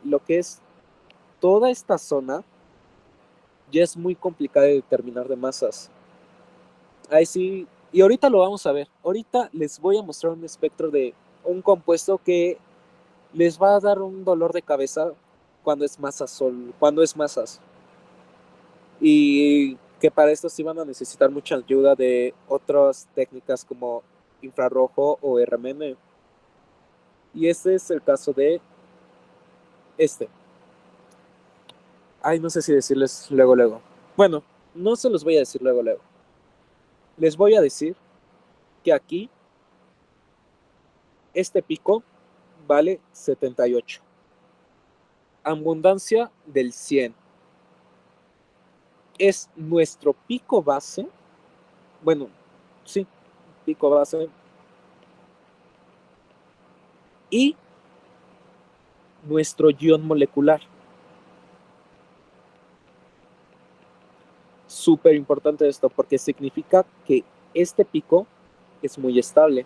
lo que es toda esta zona ya es muy complicada de determinar de masas. Ahí sí, y ahorita lo vamos a ver. Ahorita les voy a mostrar un espectro de un compuesto que les va a dar un dolor de cabeza cuando es masas. Y que para esto sí van a necesitar mucha ayuda de otras técnicas como infrarrojo o RMM. Y este es el caso de este. No sé si decirles luego. Bueno, no se los voy a decir luego. Les voy a decir que aquí este pico vale 78. Abundancia del 100. Es nuestro pico base. Bueno, sí, pico base. Y nuestro ion molecular. Súper importante esto porque significa que este pico es muy estable.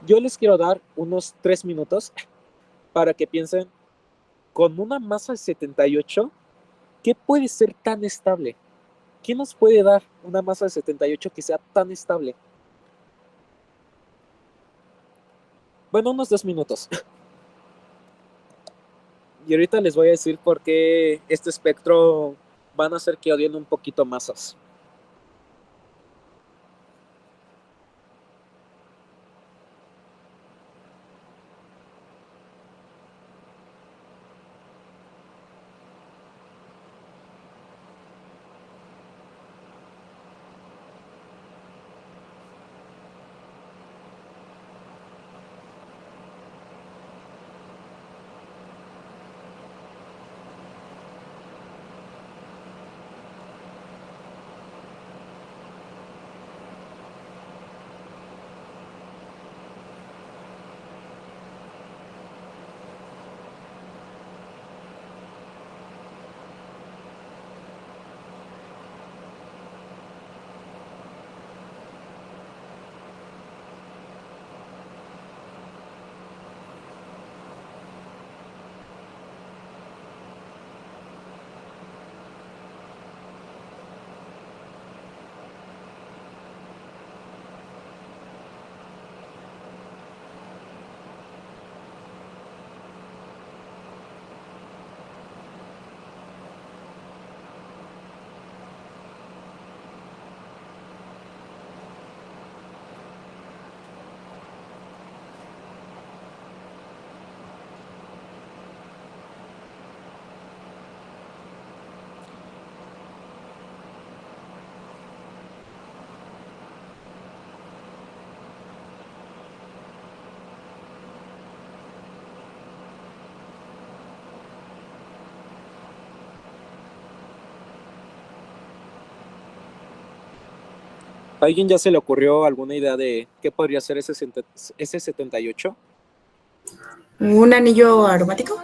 Yo les quiero dar unos 3 minutos para que piensen con una masa de 78, ¿qué puede ser tan estable? ¿Qué nos puede dar una masa de 78 que sea tan estable? Bueno, unos 2 minutos. Y ahorita les voy a decir por qué este espectro van a hacer que odien un poquito masas. ¿A alguien ya se le ocurrió alguna idea de qué podría ser ese 78? ¿Un anillo aromático?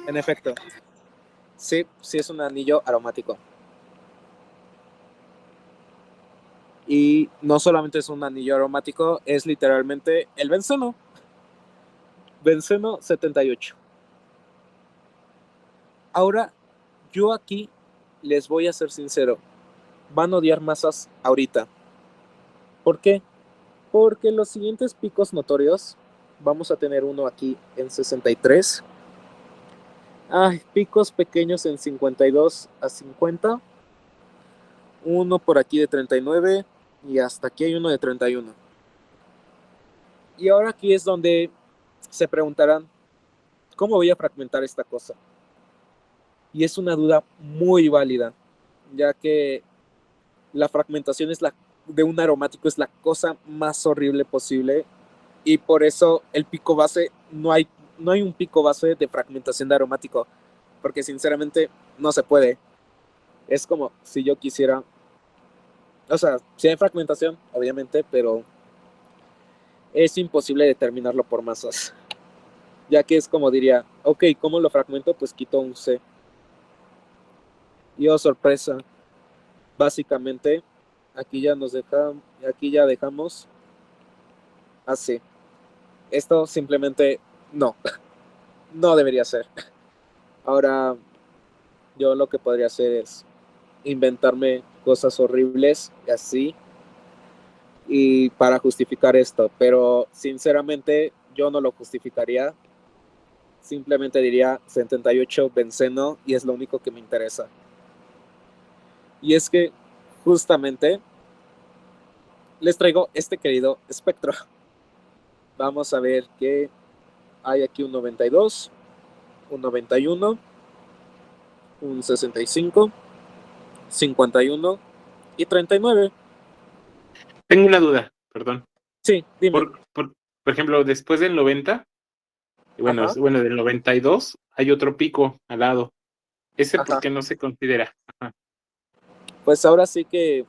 En efecto, sí es un anillo aromático. Y no solamente es un anillo aromático, es literalmente el benceno. Benceno 78. Ahora, yo aquí les voy a ser sincero. Van a odiar masas ahorita. ¿Por qué? Porque los siguientes picos notorios, vamos a tener uno aquí en 63. Hay picos pequeños en 52 a 50. Uno por aquí de 39 y hasta aquí hay uno de 31. Y ahora aquí es donde se preguntarán, ¿cómo voy a fragmentar esta cosa? Y es una duda muy válida, ya que la fragmentación de un aromático es la cosa más horrible posible y por eso el pico base, no hay un pico base de fragmentación de aromático, porque sinceramente no se puede. Es como si yo quisiera, o sea, sí hay fragmentación, obviamente, pero es imposible determinarlo por masas, ya que es como diría, ok, ¿cómo lo fragmento? Pues quito un C. Y oh sorpresa, básicamente aquí ya dejamos así. Esto simplemente no, no debería ser. Ahora yo lo que podría hacer es inventarme cosas horribles y así, y para justificar esto, pero sinceramente yo no lo justificaría. Simplemente diría 78 benceno y es lo único que me interesa. Y es que justamente les traigo este querido espectro. Vamos a ver que hay aquí un 92, un 91, un 65, 51 y 39. Tengo una duda, perdón. Sí, dime. Por ejemplo, después del 90, bueno, Ajá. bueno, del 92 hay otro pico al lado. ¿Ese Ajá. por qué no se considera? Ajá. Pues ahora sí que,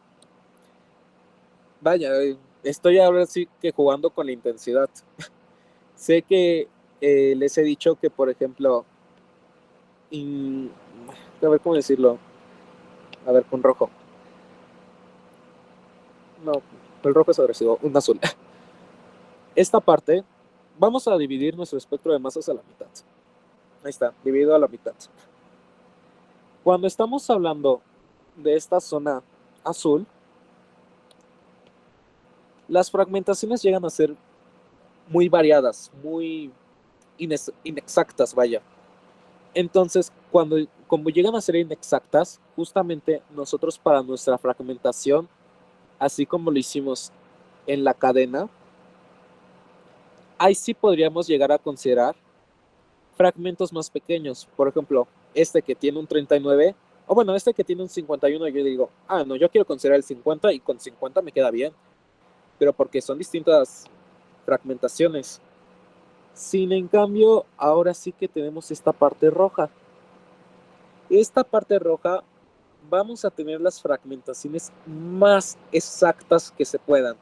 vaya, estoy ahora sí que jugando con la intensidad. Sé que les he dicho que, por ejemplo, a ver cómo decirlo. A ver, con rojo. No, el rojo es agresivo, un azul. Esta parte, vamos a dividir nuestro espectro de masas a la mitad. Ahí está, dividido a la mitad. Cuando estamos hablando de esta zona azul, las fragmentaciones llegan a ser muy variadas, muy inexactas, vaya. Entonces, como llegan a ser inexactas, justamente nosotros para nuestra fragmentación, así como lo hicimos en la cadena, ahí sí podríamos llegar a considerar fragmentos más pequeños. Por ejemplo, este que tiene un 39, o bueno, este que tiene un 51, yo digo, no, yo quiero considerar el 50 y con 50 me queda bien, pero porque son distintas fragmentaciones. Sin en cambio, ahora sí que tenemos esta parte roja. Esta parte roja vamos a tener las fragmentaciones más exactas que se puedan.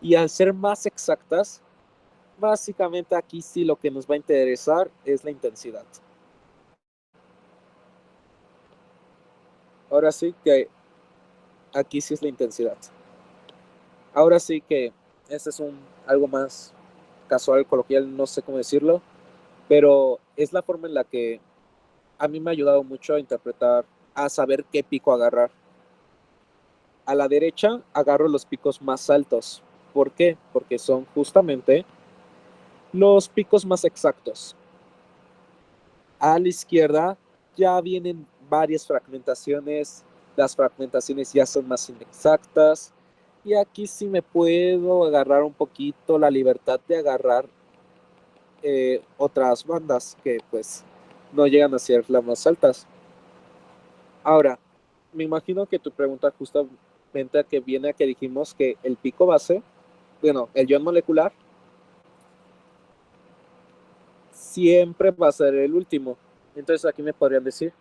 Y al ser más exactas, básicamente aquí sí lo que nos va a interesar es la intensidad. Ahora sí que aquí sí es la intensidad. Ahora sí que este es algo más casual, coloquial, no sé cómo decirlo, pero es la forma en la que a mí me ha ayudado mucho a interpretar, a saber qué pico agarrar. A la derecha agarro los picos más altos. ¿Por qué? Porque son justamente los picos más exactos. A la izquierda ya vienen varias fragmentaciones. Las fragmentaciones ya son más inexactas. Y aquí sí me puedo agarrar un poquito la libertad de agarrar otras bandas que pues no llegan a ser las más altas. Ahora, me imagino que tu pregunta justamente a que viene a que dijimos que el pico base, bueno, el ion molecular, siempre va a ser el último. Entonces aquí me podrían decir,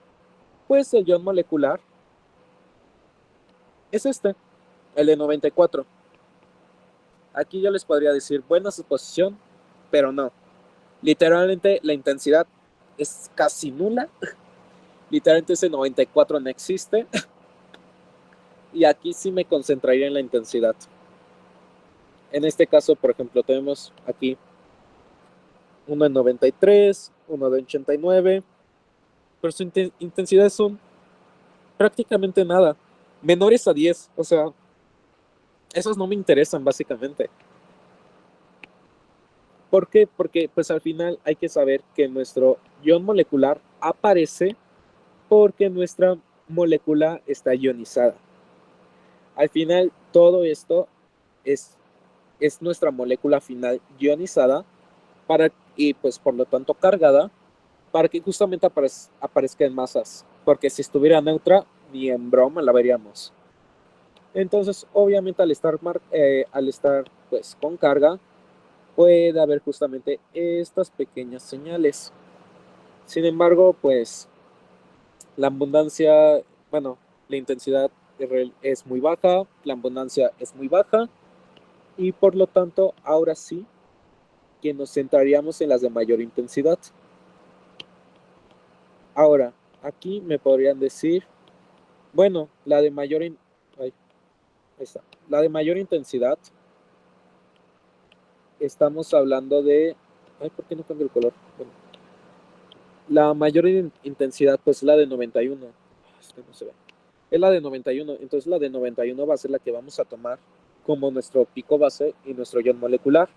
pues el ion molecular es este, el de 94. Aquí yo les podría decir, buena suposición, pero no. Literalmente la intensidad es casi nula. Literalmente ese 94 no existe. Y aquí sí me concentraría en la intensidad. En este caso, por ejemplo, tenemos aquí uno en 93, uno de 89, pero su intensidad son prácticamente nada, menores a 10, o sea, esos no me interesan básicamente. ¿Por qué? Porque pues al final hay que saber que nuestro ion molecular aparece porque nuestra molécula está ionizada. Al final todo esto es nuestra molécula final ionizada y pues por lo tanto cargada para que justamente aparezca en masas. Porque si estuviera neutra, ni en broma la veríamos. Entonces, obviamente al estar pues con carga, puede haber justamente estas pequeñas señales. Sin embargo, pues la abundancia, bueno, la intensidad es muy baja, la abundancia es muy baja, y por lo tanto, ahora sí que nos centraríamos en las de mayor intensidad. Ahora, aquí me podrían decir, bueno, la de mayor la de mayor intensidad, estamos hablando de, ¿por qué no cambia el color? Bueno, la mayor intensidad, pues la de 91. No se ve. Es la de 91. Entonces la de 91 va a ser la que vamos a tomar como nuestro pico base y nuestro ion molecular.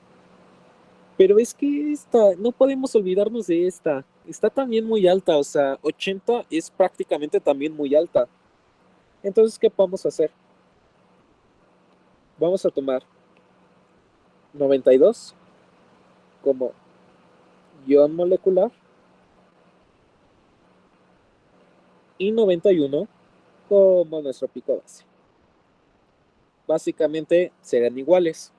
Pero es que esta, no podemos olvidarnos de esta. Está también muy alta, o sea, 80 es prácticamente también muy alta. Entonces, ¿qué vamos a hacer? Vamos a tomar 92 como ion molecular y 91 como nuestro pico base. Básicamente serán iguales.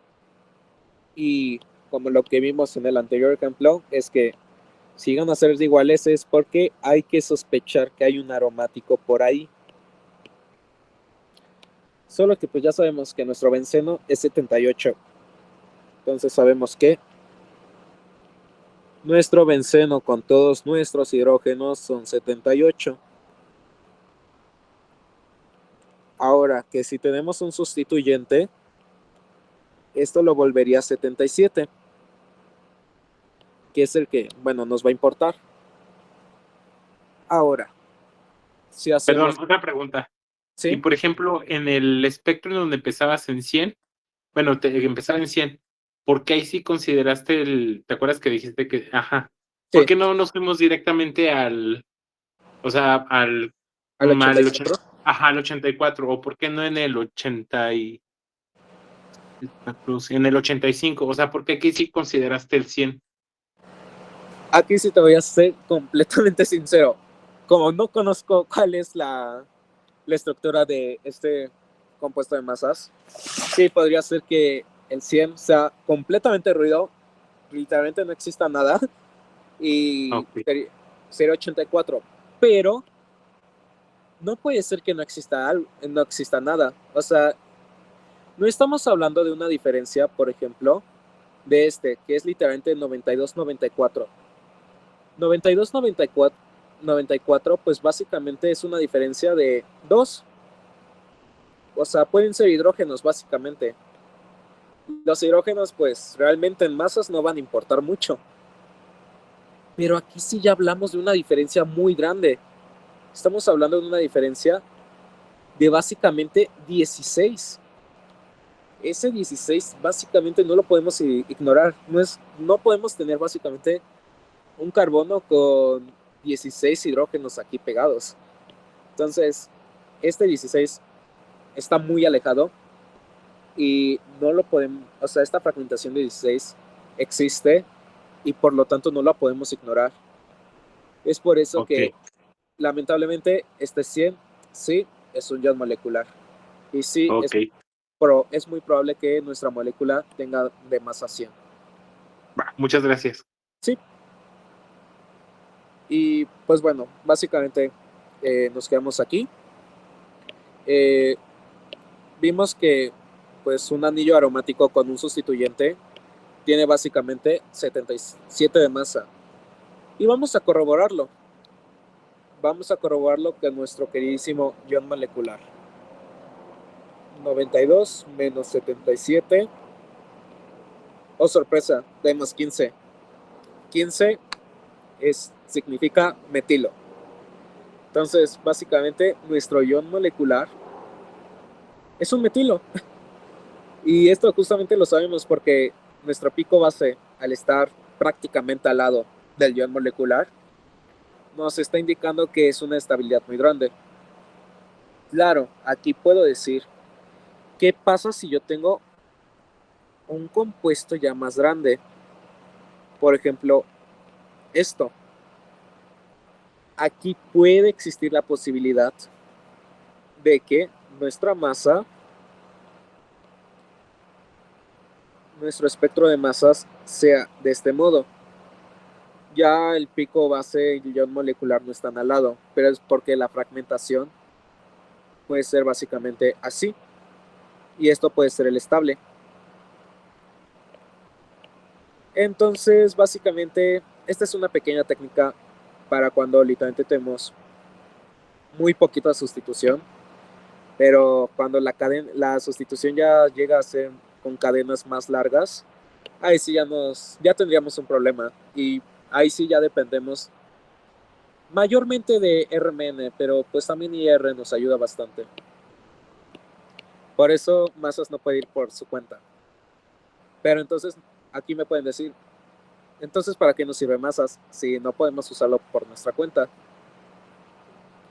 Y como lo que vimos en el anterior ejemplo, es que si van a ser iguales es porque hay que sospechar que hay un aromático por ahí. Solo que pues ya sabemos que nuestro benceno es 78. Entonces sabemos que nuestro benceno con todos nuestros hidrógenos son 78. Ahora que si tenemos un sustituyente, esto lo volvería a 77, que es el que, bueno, nos va a importar. Ahora, si hacemos... Perdón, otra pregunta. ¿Sí? Y por ejemplo, en el espectro en donde empezabas en 100, bueno, empezaba en 100, ¿por qué ahí sí consideraste te acuerdas que dijiste que, ajá, Sí. ¿por qué no nos fuimos directamente al 84? Al 84, o por qué no en el 80 en el 85? O sea, ¿por qué aquí sí consideraste el 100? Aquí sí te voy a ser completamente sincero. Como no conozco cuál es la estructura de este compuesto de masas, sí podría ser que el 100 sea completamente ruido, literalmente no exista nada, y Okay. sería 84. Pero no puede ser que no exista nada. O sea, no estamos hablando de una diferencia, por ejemplo, de que es literalmente 92-94. 92-94, pues básicamente es una diferencia de 2. O sea, pueden ser hidrógenos básicamente. Los hidrógenos pues realmente en masas no van a importar mucho. Pero aquí sí ya hablamos de una diferencia muy grande. Estamos hablando de una diferencia de básicamente 16. Ese 16 básicamente no lo podemos ignorar. No podemos tener básicamente un carbono con 16 hidrógenos aquí pegados. Entonces, este 16 está muy alejado y no lo podemos, o sea, esta fragmentación de 16 existe y por lo tanto no la podemos ignorar. Es por eso que lamentablemente este 100 sí es un ion molecular y sí es muy probable que nuestra molécula tenga de masa 100. Muchas gracias. Sí. Y pues bueno, básicamente nos quedamos aquí. Vimos que pues un anillo aromático con un sustituyente tiene básicamente 77 de masa. Y vamos a corroborarlo. Vamos a corroborarlo con nuestro queridísimo ion molecular. 92 menos 77. Oh, sorpresa, tenemos 15. 15 significa metilo. Entonces, básicamente, nuestro ion molecular es un metilo. Y esto justamente lo sabemos porque nuestro pico base, al estar prácticamente al lado del ion molecular, nos está indicando que es una estabilidad muy grande. Claro, aquí puedo decir, ¿qué pasa si yo tengo un compuesto ya más grande? Por ejemplo, esto. Aquí puede existir la posibilidad de que nuestra masa, nuestro espectro de masas sea de este modo. Ya el pico base y el ion molecular no están al lado, pero es porque la fragmentación puede ser básicamente así. Y esto puede ser el estable. Entonces, básicamente, esta es una pequeña técnica para cuando literalmente tenemos muy poquita sustitución, pero cuando la sustitución ya llega a ser con cadenas más largas, ahí sí ya tendríamos un problema y ahí sí ya dependemos mayormente de RMN, pero pues también IR nos ayuda bastante. Por eso masas no puede ir por su cuenta. Pero entonces aquí me pueden decir, entonces ¿para qué nos sirve masas si no podemos usarlo por nuestra cuenta?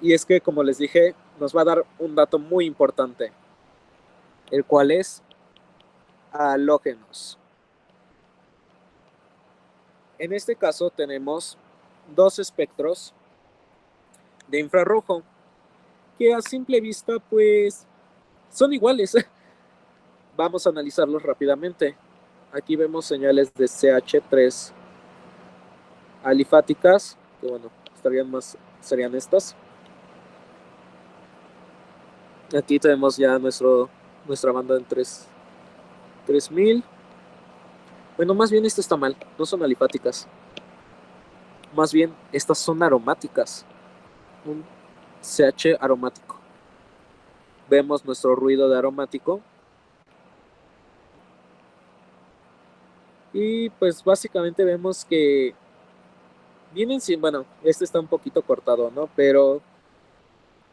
Y es que, como les dije, nos va a dar un dato muy importante, el cual es halógenos. En este caso tenemos dos espectros de infrarrojo que a simple vista pues son iguales. Vamos a analizarlos rápidamente. Aquí vemos señales de CH3 alifáticas, que bueno, serían estas. Aquí tenemos ya nuestra banda en 3000. Bueno, más bien esto está mal, no son alifáticas. Más bien, estas son aromáticas. Un CH aromático. Vemos nuestro ruido de aromático. Y pues básicamente vemos que vienen sin, bueno, este está un poquito cortado, ¿no? Pero,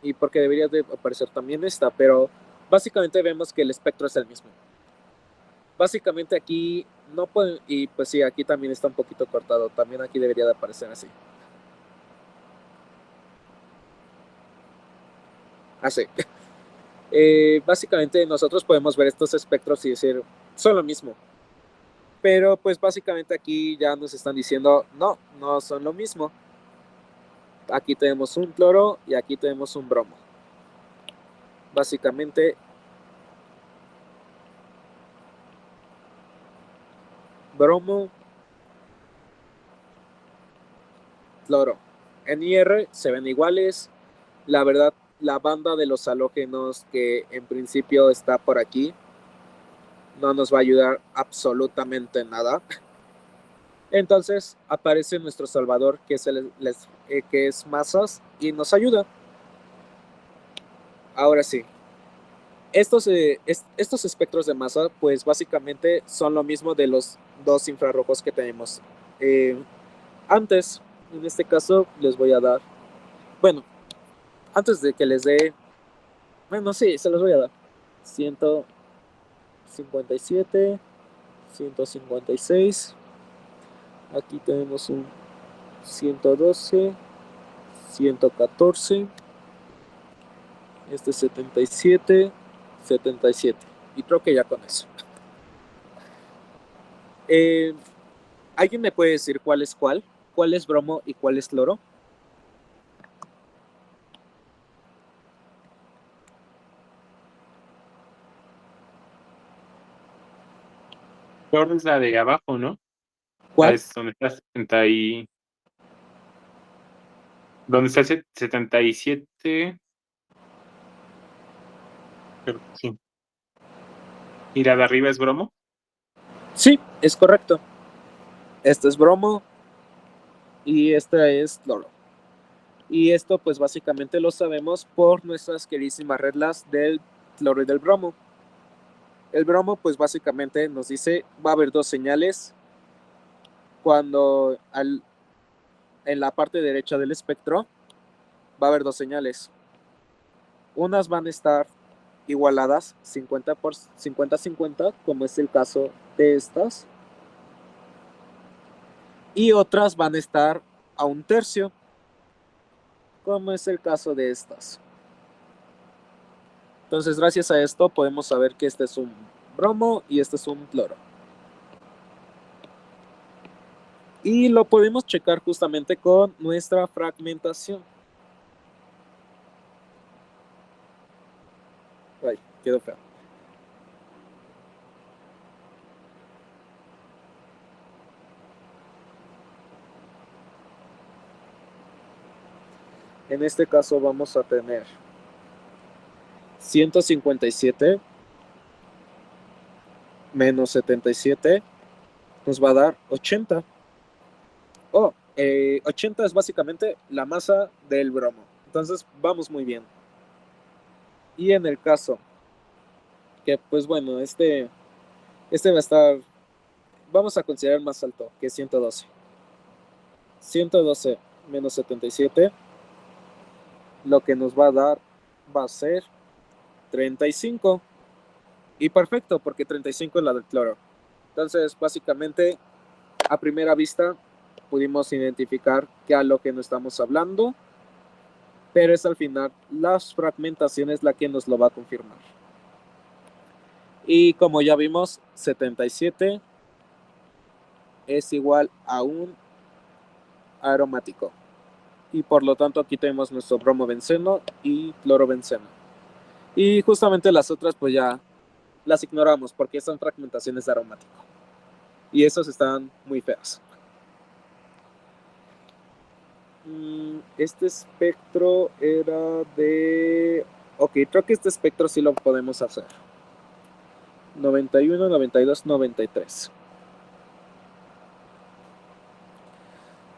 y porque debería de aparecer también esta, pero básicamente vemos que el espectro es el mismo. Básicamente aquí no pueden, y pues sí, aquí también está un poquito cortado, también aquí debería de aparecer así. Así. Básicamente nosotros podemos ver estos espectros y decir, son lo mismo. Pero pues básicamente aquí ya nos están diciendo, no son lo mismo. Aquí tenemos un cloro y aquí tenemos un bromo. Básicamente bromo, cloro. En IR se ven iguales. La verdad, la banda de los halógenos que en principio está por aquí no nos va a ayudar absolutamente nada. Entonces aparece nuestro salvador, que es masas, y nos ayuda. Ahora sí, estos espectros de masa, pues básicamente son lo mismo de los dos infrarrojos que tenemos antes. En este caso les voy a dar, bueno, antes de que les dé, bueno, sí, se los voy a dar. 157, 156. Aquí tenemos un 112, 114. Este es 77, 77. Y creo que ya con eso. ¿Alguien me puede decir cuál es cuál? ¿Cuál es bromo y cuál es cloro? Peor es la de abajo, ¿no? ¿Cuál? Es donde está 70 y... Donde está 77. Pero sí. ¿Y la de arriba es bromo? Sí, es correcto. Este es bromo y este es cloro. Y esto pues básicamente lo sabemos por nuestras queridísimas reglas del cloro y del bromo. El bromo pues básicamente nos dice va a haber dos señales cuando en la parte derecha del espectro va a haber dos señales. Unas van a estar igualadas 50 por 50-50, como es el caso de estas. Y otras van a estar a 1/3, como es el caso de estas. Entonces, gracias a esto podemos saber que este es un bromo y este es un cloro. Y lo podemos checar justamente con nuestra fragmentación. Ay, quedó feo. En este caso vamos a tener 157 menos 77 nos va a dar 80. 80 es básicamente la masa del bromo. Entonces vamos muy bien. Y en el caso que, pues bueno, este va a estar, vamos a considerar más alto, que 112. 112 menos 77, lo que nos va a dar va a ser 35. Y perfecto, porque 35 es la del cloro. Entonces, básicamente, a primera vista, pudimos identificar que a lo que no estamos hablando, pero es al final las fragmentaciones la que nos lo va a confirmar. Y como ya vimos, 77 es igual a un aromático. Y por lo tanto aquí tenemos nuestro bromobenceno y clorobenceno. Y justamente las otras pues ya las ignoramos porque son fragmentaciones de aromático. Y esos están muy feos. Este espectro era de... Ok, creo que este espectro sí lo podemos hacer. 91, 92, 93.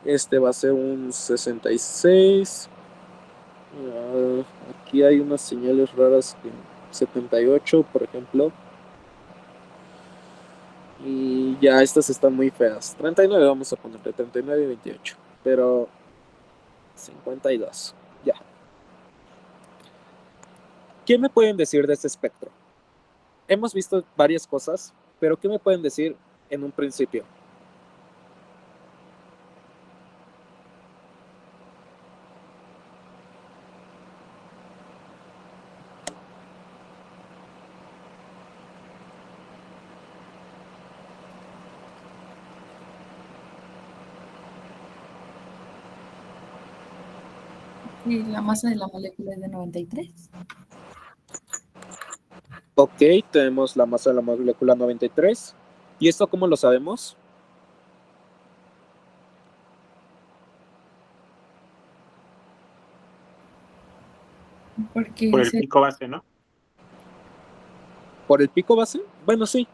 Este va a ser un 66. Aquí hay unas señales raras. 78, por ejemplo. Y ya estas están muy feas. 39 vamos a ponerle. 39 y 28. Pero 52. Ya. ¿Qué me pueden decir de este espectro? Hemos visto varias cosas, pero ¿qué me pueden decir en un principio? Y la masa de la molécula es de 93. Ok, tenemos la masa de la molécula 93. ¿Y esto cómo lo sabemos? Porque Por el pico base, ¿no? ¿Por el pico base? Bueno, sí,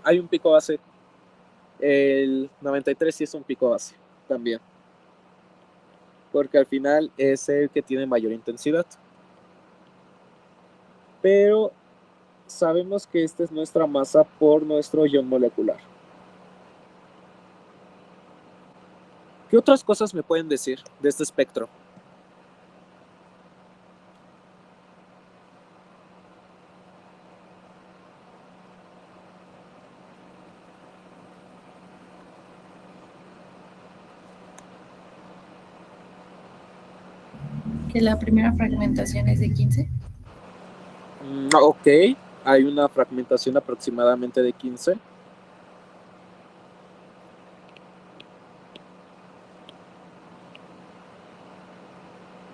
hay un pico base. El 93 sí es un pico base también. Porque al final es el que tiene mayor intensidad. Pero sabemos que esta es nuestra masa por nuestro ion molecular. ¿Qué otras cosas me pueden decir de este espectro? que la primera fragmentación es de 15. Ok, hay una fragmentación aproximadamente de 15.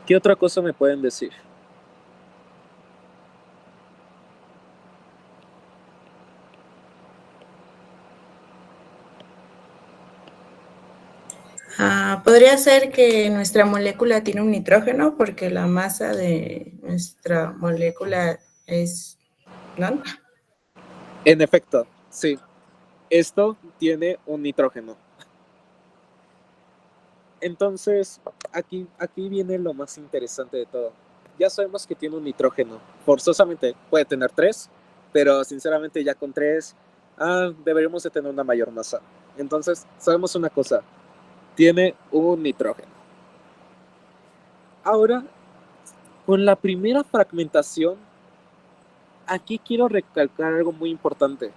¿Qué otra cosa me pueden decir? Podría ser que nuestra molécula tiene un nitrógeno porque la masa de nuestra molécula es non. En efecto, sí. Esto tiene un nitrógeno. Entonces, aquí viene lo más interesante de todo. Ya sabemos que tiene un nitrógeno. Forzosamente puede tener 3, pero sinceramente ya con 3 deberíamos de tener una mayor masa. Entonces, sabemos una cosa. Tiene un nitrógeno. Ahora, con la primera fragmentación, aquí quiero recalcar algo muy importante.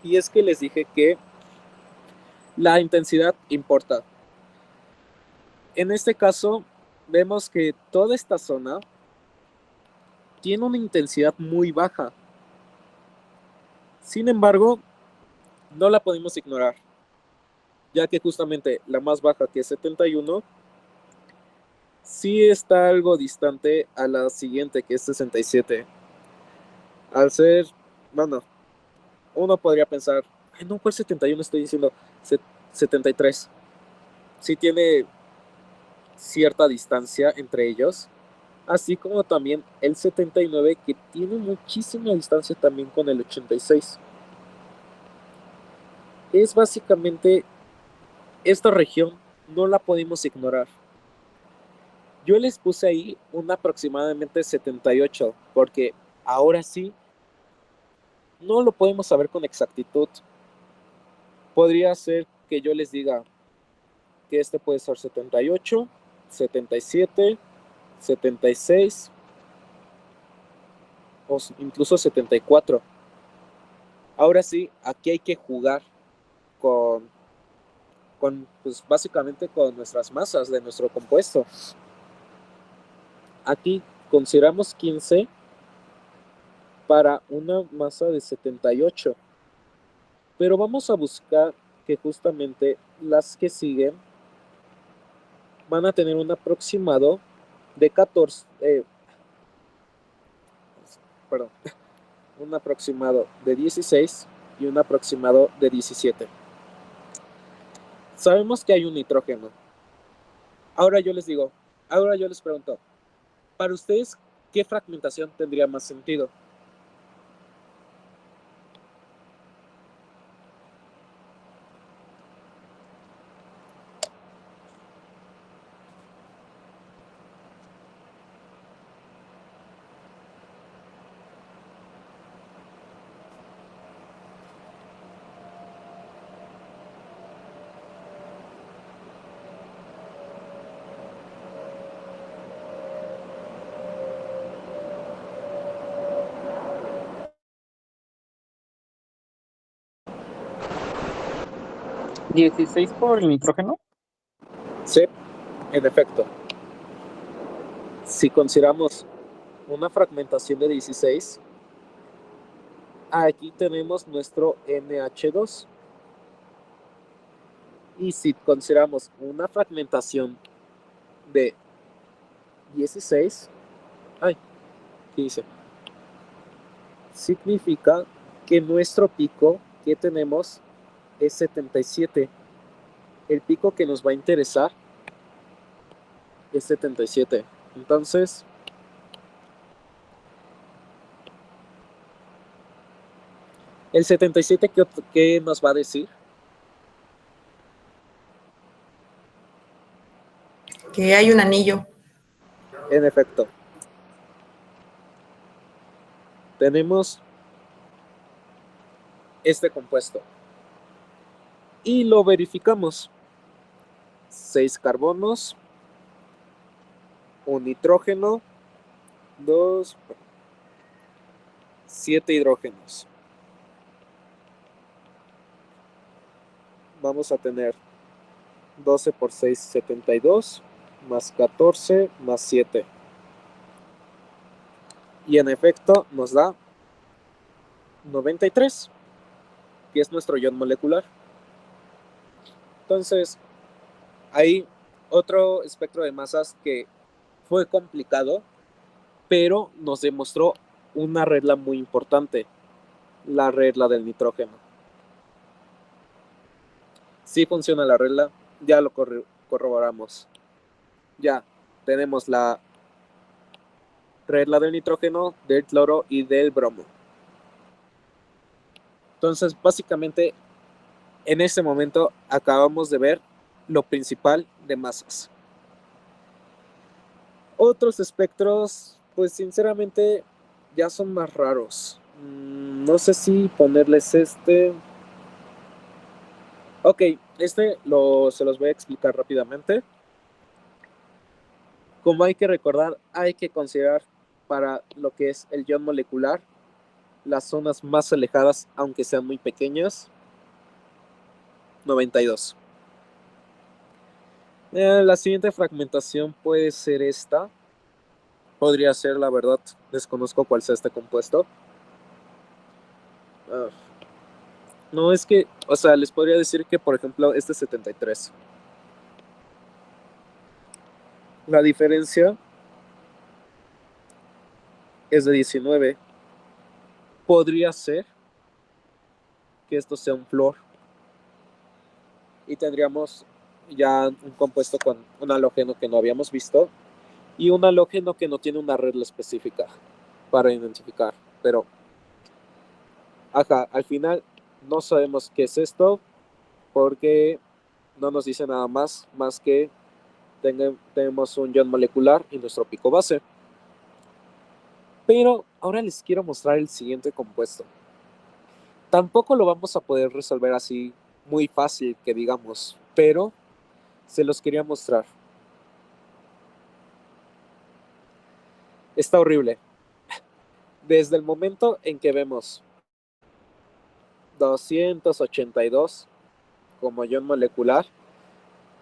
Y es que les dije que la intensidad importa. En este caso, vemos que toda esta zona tiene una intensidad muy baja. Sin embargo, no la podemos ignorar, ya que justamente la más baja, que es 71, sí está algo distante a la siguiente, que es 67. Al ser, bueno, uno podría pensar, ay, no, ¿cuál 71? Estoy diciendo 73. Sí tiene cierta distancia entre ellos, así como también el 79, que tiene muchísima distancia también con el 86. Es básicamente esta región, no la podemos ignorar. Yo les puse ahí un aproximadamente 78, porque ahora sí, no lo podemos saber con exactitud. Podría ser que yo les diga que este puede ser 78, 77, 76 o incluso 74. Ahora sí, aquí hay que jugar con pues básicamente con nuestras masas de nuestro compuesto. Aquí consideramos 15 para una masa de 78, pero vamos a buscar que justamente las que siguen van a tener un aproximado de 14, perdón, un aproximado de 16 y un aproximado de 17. Sabemos que hay un nitrógeno. Ahora yo les pregunto, para ustedes, ¿qué fragmentación tendría más sentido? ¿16 por el nitrógeno? Sí, en efecto. Si consideramos una fragmentación de 16, aquí tenemos nuestro NH2. Y si consideramos una fragmentación de 16, ¿qué dice? Significa que nuestro pico que tenemos es 77. El pico que nos va a interesar es 77. Entonces, el 77, ¿qué nos va a decir? Que hay un anillo. En efecto, tenemos este compuesto y lo verificamos. 6 carbonos, un nitrógeno, 7 hidrógenos. Vamos a tener 12 por 6, 72, más 14, más 7. Y en efecto nos da 93, que es nuestro ion molecular. Entonces, hay otro espectro de masas que fue complicado, pero nos demostró una regla muy importante, la regla del nitrógeno. Sí funciona la regla, ya lo corroboramos. Ya tenemos la regla del nitrógeno, del cloro y del bromo. Entonces, básicamente, en este momento acabamos de ver lo principal de masas. Otros espectros, pues sinceramente, ya son más raros. No sé si ponerles este. Ok, se los voy a explicar rápidamente. Como hay que recordar, hay que considerar para lo que es el ion molecular las zonas más alejadas, aunque sean muy pequeñas, 92. La siguiente fragmentación puede ser esta. Podría ser, la verdad, desconozco cuál sea este compuesto. No, es que, o sea, les podría decir que, por ejemplo, este es 73. La diferencia es de 19. Podría ser que esto sea un flor. Y tendríamos ya un compuesto con un halógeno que no habíamos visto y un halógeno que no tiene una regla específica para identificar. Pero, al final no sabemos qué es esto porque no nos dice nada más que tenemos un ion molecular y nuestro pico base. Pero ahora les quiero mostrar el siguiente compuesto. Tampoco lo vamos a poder resolver así muy fácil, que digamos, pero se los quería mostrar. Está horrible. Desde el momento en que vemos 282 como ion molecular,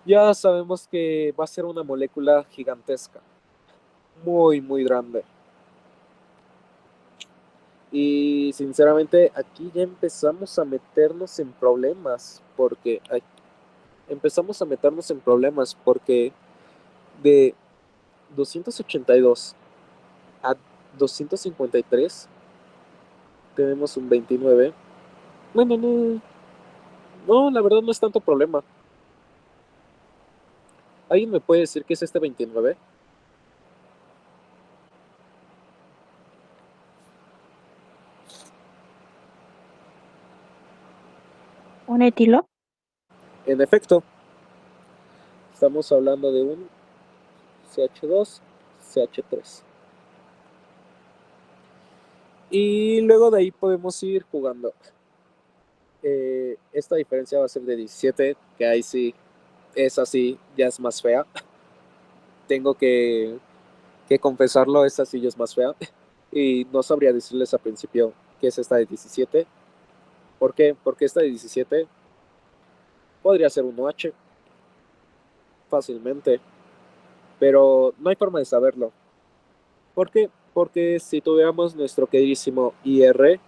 ya sabemos que va a ser una molécula gigantesca, muy, muy grande. Y sinceramente aquí ya empezamos a meternos en problemas, porque de 282 a 253 tenemos un 29. Bueno, no, la verdad no es tanto problema. ¿Alguien me puede decir qué es este 29? ¿Un etilo? En efecto, estamos hablando de un CH2, CH3. Y luego de ahí podemos ir jugando. Esta diferencia va a ser de 17, que ahí sí es así, ya es más fea. Tengo que confesarlo, esta sí ya es más fea. Y no sabría decirles al principio qué es esta de 17. ¿Por qué? Porque esta de 17 podría ser un OH fácilmente, pero no hay forma de saberlo. ¿Por qué? Porque si tuviéramos nuestro queridísimo IR,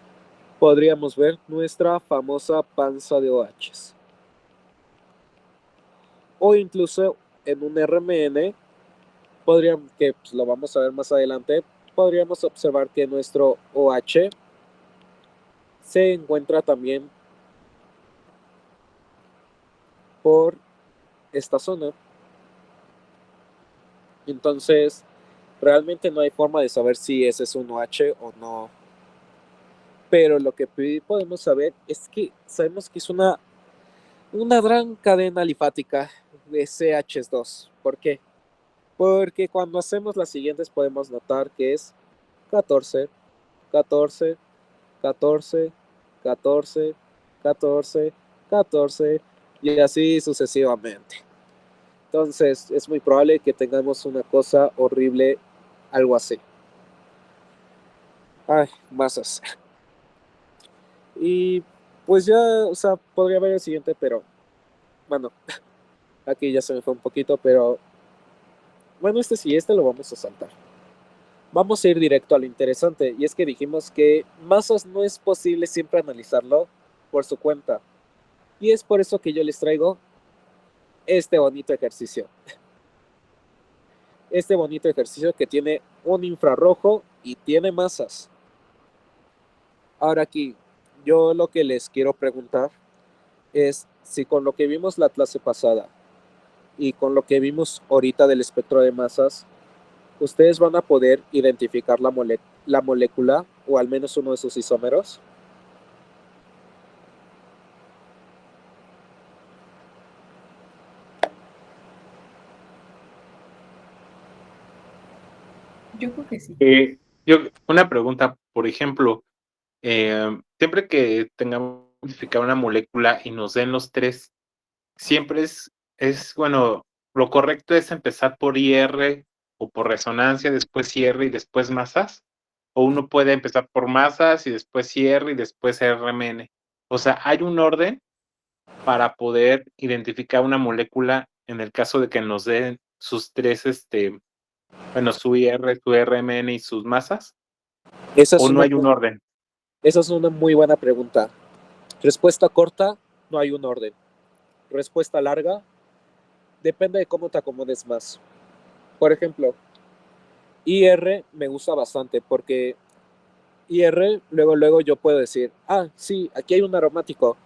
podríamos ver nuestra famosa panza de OHs. O incluso en un RMN, que pues, lo vamos a ver más adelante, podríamos observar que nuestro OH se encuentra también por esta zona. Entonces, realmente no hay forma de saber si ese es un OH o no. Pero lo que podemos saber es que sabemos que es una gran cadena alifática de CH2. ¿Por qué? Porque cuando hacemos las siguientes podemos notar que es 14, 14, 14, 14, 14, 14 y así sucesivamente. Entonces es muy probable que tengamos una cosa horrible, algo así. Ay, masas. Y pues ya, o sea, podría ver el siguiente, pero bueno, aquí ya se me fue un poquito, pero bueno, este lo vamos a saltar. Vamos a ir directo a lo interesante, y es que dijimos que masas no es posible siempre analizarlo por su cuenta. Y es por eso que yo les traigo este bonito ejercicio. Este bonito ejercicio que tiene un infrarrojo y tiene masas. Ahora aquí, yo lo que les quiero preguntar es si con lo que vimos la clase pasada y con lo que vimos ahorita del espectro de masas, ustedes van a poder identificar la molécula o al menos uno de sus isómeros. Yo creo que sí. Una pregunta, por ejemplo, siempre que tengamos que identificar una molécula y nos den los tres, siempre bueno, lo correcto es empezar por IR o por resonancia, después IR y después masas, o uno puede empezar por masas y después IR y después RMN. O sea, hay un orden para poder identificar una molécula en el caso de que nos den sus tres, su IR, su RMN y sus masas, Esa es o no una, hay un orden. esa es una muy buena pregunta. Respuesta corta, no hay un orden. Respuesta larga, depende de cómo te acomodes más. Por ejemplo, IR me gusta bastante porque IR, luego yo puedo decir, sí, aquí hay un aromático.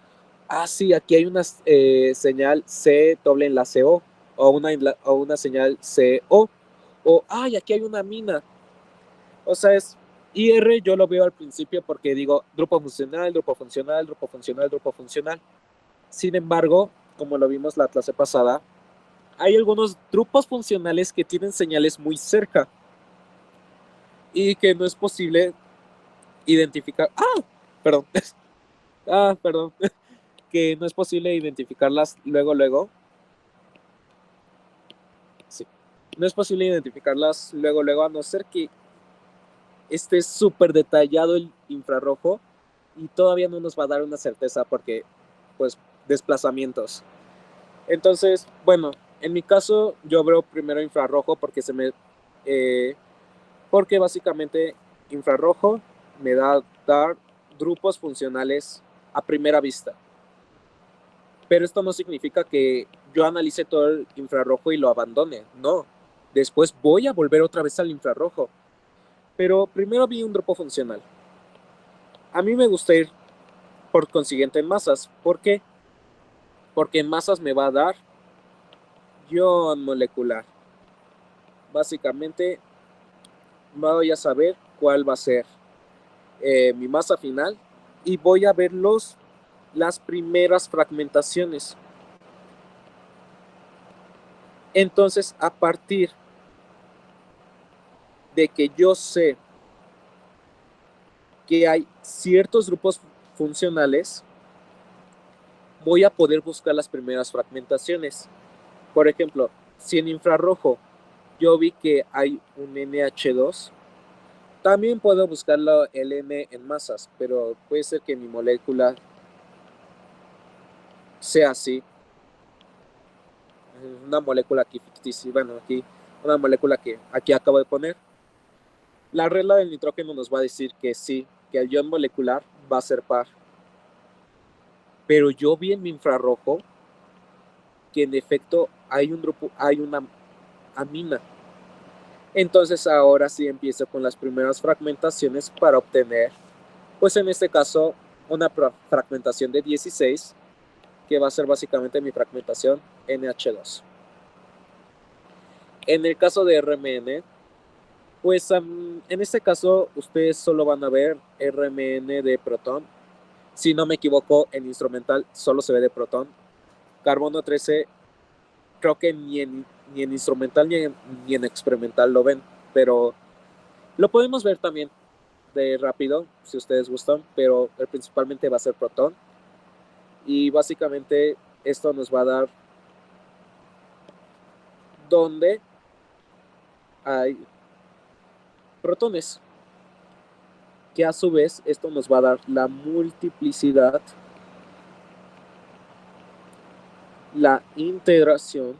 Sí, aquí hay una señal C doble enlace O, o una señal CO, o, y aquí hay una amina. O sea, es IR, yo lo veo al principio porque digo grupo funcional, grupo funcional, grupo funcional, grupo funcional. Sin embargo, como lo vimos la clase pasada, hay algunos grupos funcionales que tienen señales muy cerca y que no es posible identificar. Perdón. Perdón. Que no es posible identificarlas luego. Sí. No es posible identificarlas luego, a no ser que esté súper detallado el infrarrojo y todavía no nos va a dar una certeza porque, pues, desplazamientos. Entonces, bueno, en mi caso yo veo primero infrarrojo porque porque básicamente infrarrojo me da dar grupos funcionales a primera vista. Pero esto no significa que yo analice todo el infrarrojo y lo abandone, no. Después voy a volver otra vez al infrarrojo. Pero primero vi un grupo funcional. A mí me gusta ir por consiguiente en masas. ¿Por qué? Porque en masas me va a dar ion molecular. Básicamente voy a saber cuál va a ser mi masa final y voy a ver las primeras fragmentaciones. Entonces, a partir de que yo sé que hay ciertos grupos funcionales, voy a poder buscar las primeras fragmentaciones. Por ejemplo, si en infrarrojo yo vi que hay un NH2, también puedo buscarlo el N en masas, pero puede ser que mi molécula sea así. Una molécula aquí ficticia, bueno, aquí una molécula que aquí acabo de poner. La regla del nitrógeno nos va a decir que sí, que el ion molecular va a ser par. Pero yo vi en mi infrarrojo que en efecto hay un grupo, hay una amina. Entonces ahora sí empiezo con las primeras fragmentaciones para obtener, pues en este caso, una fragmentación de 16, que va a ser básicamente mi fragmentación NH2. En el caso de RMN, pues en este caso ustedes solo van a ver RMN de protón. Si no me equivoco, en instrumental solo se ve de protón. Carbono 13, creo que ni en instrumental ni en experimental lo ven, pero lo podemos ver también de rápido, si ustedes gustan, pero principalmente va a ser protón. Y básicamente esto nos va a dar donde hay protones, que a su vez esto nos va a dar la multiplicidad, la integración,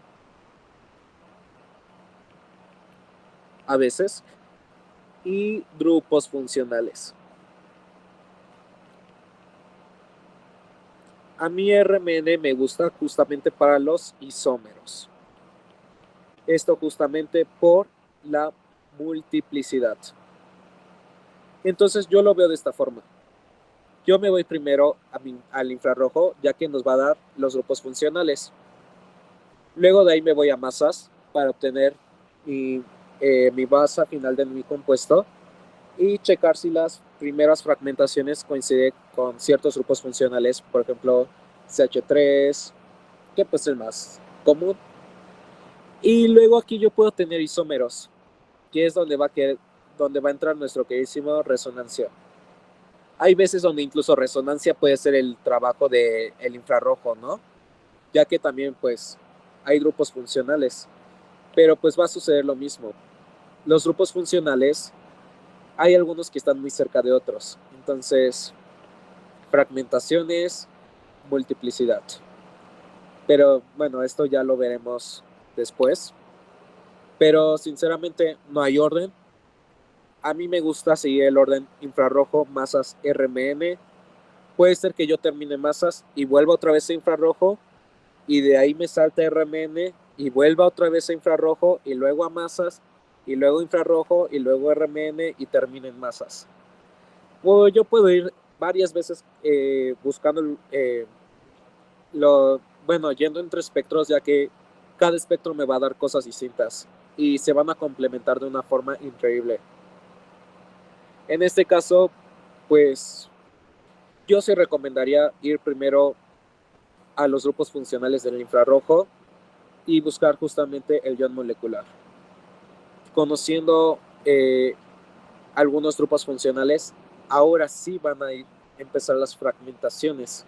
a veces, y grupos funcionales. A mí RMN me gusta justamente para los isómeros. Esto justamente por la multiplicidad. Entonces yo lo veo de esta forma. Yo me voy primero al infrarrojo, ya que nos va a dar los grupos funcionales. Luego de ahí me voy a masas para obtener mi masa final de mi compuesto y checar si las primeras fragmentaciones coinciden con ciertos grupos funcionales, por ejemplo CH3, que pues es el más común. Y luego aquí yo puedo tener isómeros, que es donde va a entrar nuestro queridísimo resonancia. Hay veces donde incluso resonancia puede ser el trabajo del infrarrojo, ¿no? Ya que también pues hay grupos funcionales, pero pues va a suceder lo mismo. Los grupos funcionales hay algunos que están muy cerca de otros. Entonces, fragmentaciones, multiplicidad. Pero bueno, esto ya lo veremos después. Pero sinceramente no hay orden. A mí me gusta seguir el orden infrarrojo, masas, RMN. Puede ser que yo termine masas y vuelva otra vez a infrarrojo y de ahí me salta RMN y vuelva otra vez a infrarrojo y luego a masas y luego infrarrojo y luego RMN y termine en masas. Yo puedo ir varias veces buscando yendo entre espectros, ya que cada espectro me va a dar cosas distintas y se van a complementar de una forma increíble. En este caso, pues yo sí recomendaría ir primero a los grupos funcionales del infrarrojo y buscar justamente el ion molecular. Conociendo algunos grupos funcionales, ahora sí van a empezar las fragmentaciones,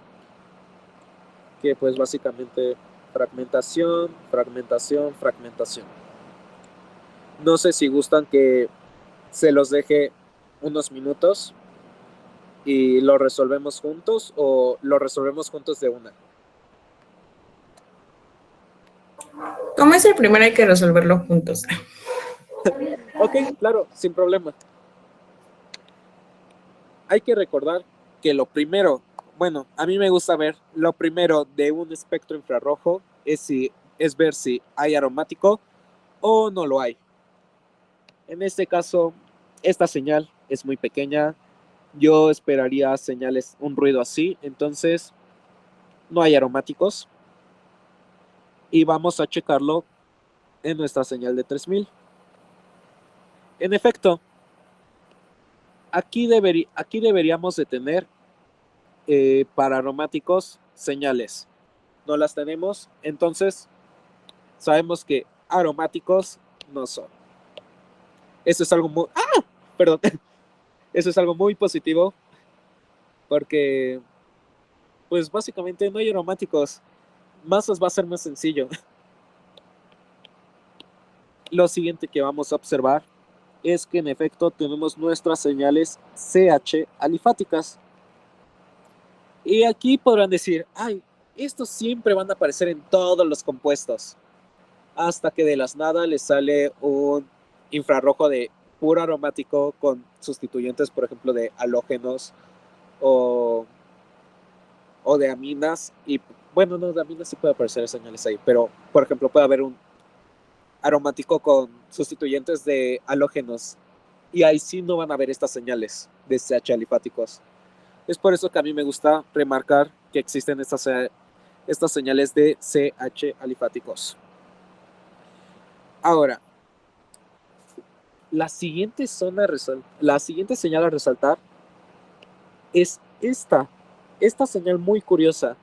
que pues básicamente fragmentación, fragmentación, fragmentación. No sé si gustan que se los deje unos minutos y lo resolvemos juntos o lo resolvemos juntos de una. Como es el primero, hay que resolverlo juntos. Ok, claro, sin problema. Hay que recordar que lo primero, bueno, a mí me gusta ver, lo primero de un espectro infrarrojo es ver si hay aromático o no lo hay. En este caso, esta señal es muy pequeña. Yo esperaría señales, un ruido así, entonces no hay aromáticos. Y vamos a checarlo en nuestra señal de 3000. En efecto, aquí deberíamos de tener para aromáticos señales. No las tenemos, entonces sabemos que aromáticos no son. Eso es algo muy... Perdón. Eso es algo muy positivo porque pues básicamente no hay aromáticos. Masas va a ser más sencillo. Lo siguiente que vamos a observar es que en efecto tenemos nuestras señales CH alifáticas. Y aquí podrán decir, ay, estos siempre van a aparecer en todos los compuestos. Hasta que de las nada les sale un infrarrojo de puro aromático con sustituyentes, por ejemplo, de halógenos o de aminas. Y bueno, no, de aminas sí puede aparecer señales ahí, pero por ejemplo puede haber un aromático con sustituyentes de halógenos y ahí sí no van a ver estas señales de CH alifáticos. Es por eso que a mí me gusta remarcar que existen estas señales de CH alifáticos. Ahora, la siguiente señal a resaltar es esta señal muy curiosa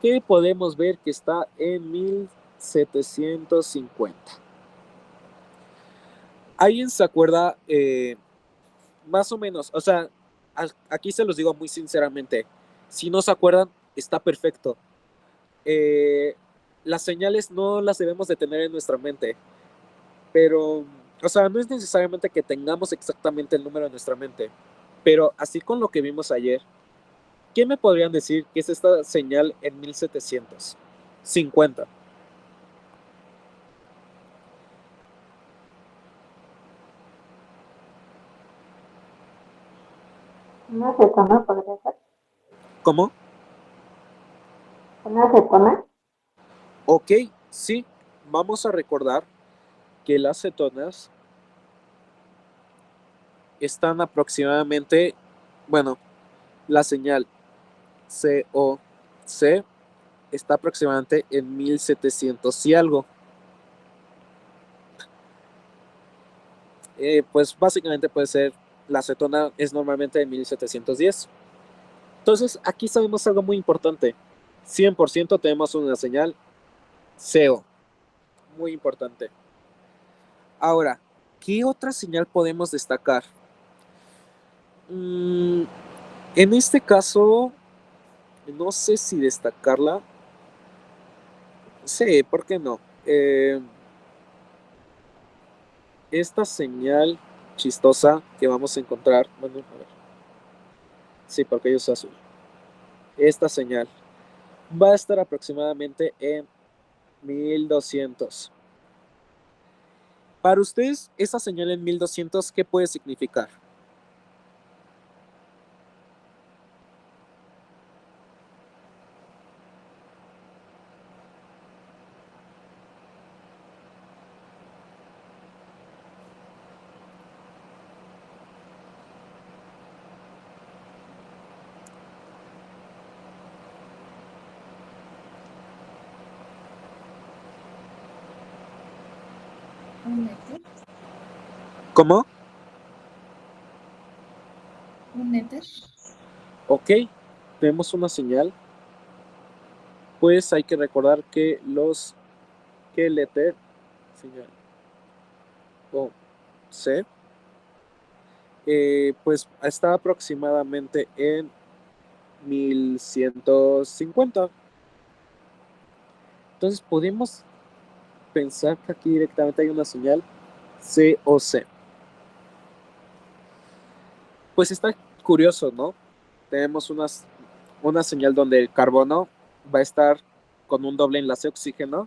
que podemos ver que está en 1750. ¿Alguien se acuerda más o menos? O sea, aquí se los digo muy sinceramente. Si no se acuerdan, está perfecto. Las señales no las debemos de tener en nuestra mente. Pero, o sea, no es necesariamente que tengamos exactamente el número en nuestra mente. Pero así con lo que vimos ayer, ¿qué me podrían decir que es esta señal en 1750? ¿Una acetona podría ser? ¿Cómo? ¿Una acetona? Ok, sí. Vamos a recordar que las cetonas están aproximadamente, bueno, la señal COC está aproximadamente en 1700 y algo. Pues básicamente puede ser, la acetona es normalmente de 1710. Entonces aquí sabemos algo muy importante. 100% tenemos una señal CO. Muy importante. Ahora, ¿qué otra señal podemos destacar? En este caso, no sé si destacarla. Sí, ¿por qué no? Esta señal chistosa que vamos a encontrar. Bueno, a ver. Sí, porque yo soy azul. Esta señal va a estar aproximadamente en 1200. Para ustedes, esa señal en 1200, ¿qué puede significar? ¿Un éter? ¿Cómo? ¿Un éter? Ok, tenemos una señal. Pues hay que recordar que el éter, señal o C, pues está aproximadamente en 1150. Entonces podemos pensar que aquí directamente hay una señal C o C. Pues está curioso, ¿no? Tenemos una señal donde el carbono va a estar con un doble enlace oxígeno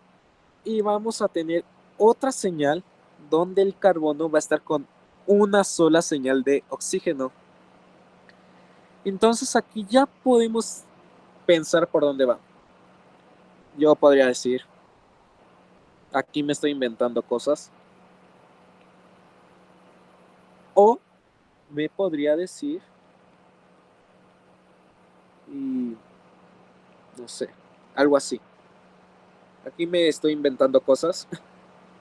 y vamos a tener otra señal donde el carbono va a estar con una sola señal de oxígeno. Entonces aquí ya podemos pensar por dónde va. Yo podría decir, aquí me estoy inventando cosas. O me podría decir, y no sé, algo así. Aquí me estoy inventando cosas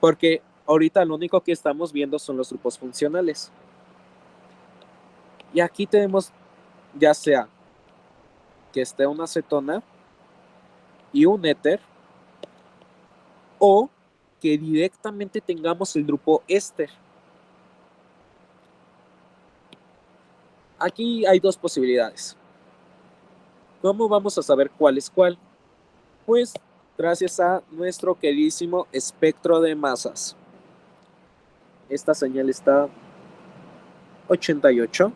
porque ahorita lo único que estamos viendo son los grupos funcionales. Y aquí tenemos ya sea que esté una cetona y un éter, o que directamente tengamos el grupo éster. Aquí hay dos posibilidades. ¿Cómo vamos a saber cuál es cuál? Pues gracias a nuestro queridísimo espectro de masas. Esta señal está 88.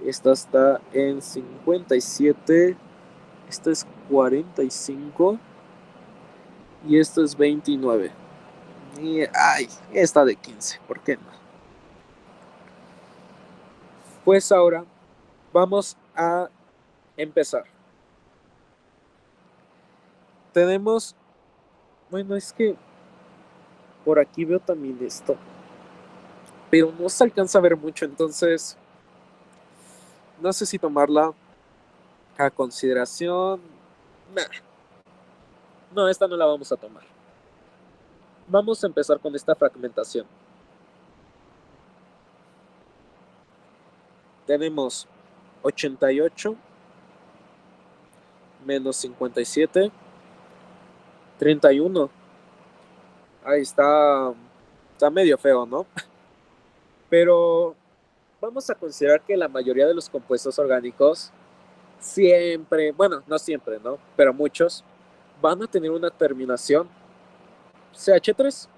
Esta está en 57. Esta es 45. Y esta es 29. Y esta de 15. ¿Por qué no? Pues ahora vamos a empezar. Tenemos, bueno, es que por aquí veo también esto, pero no se alcanza a ver mucho, entonces no sé si tomarla a consideración. Nah. No, esta no la vamos a tomar. Vamos a empezar con esta fragmentación. Tenemos 88 menos 57, 31. Ahí está medio feo, ¿no? Pero vamos a considerar que la mayoría de los compuestos orgánicos siempre, bueno, no siempre, ¿no? Pero muchos van a tener una terminación CH3.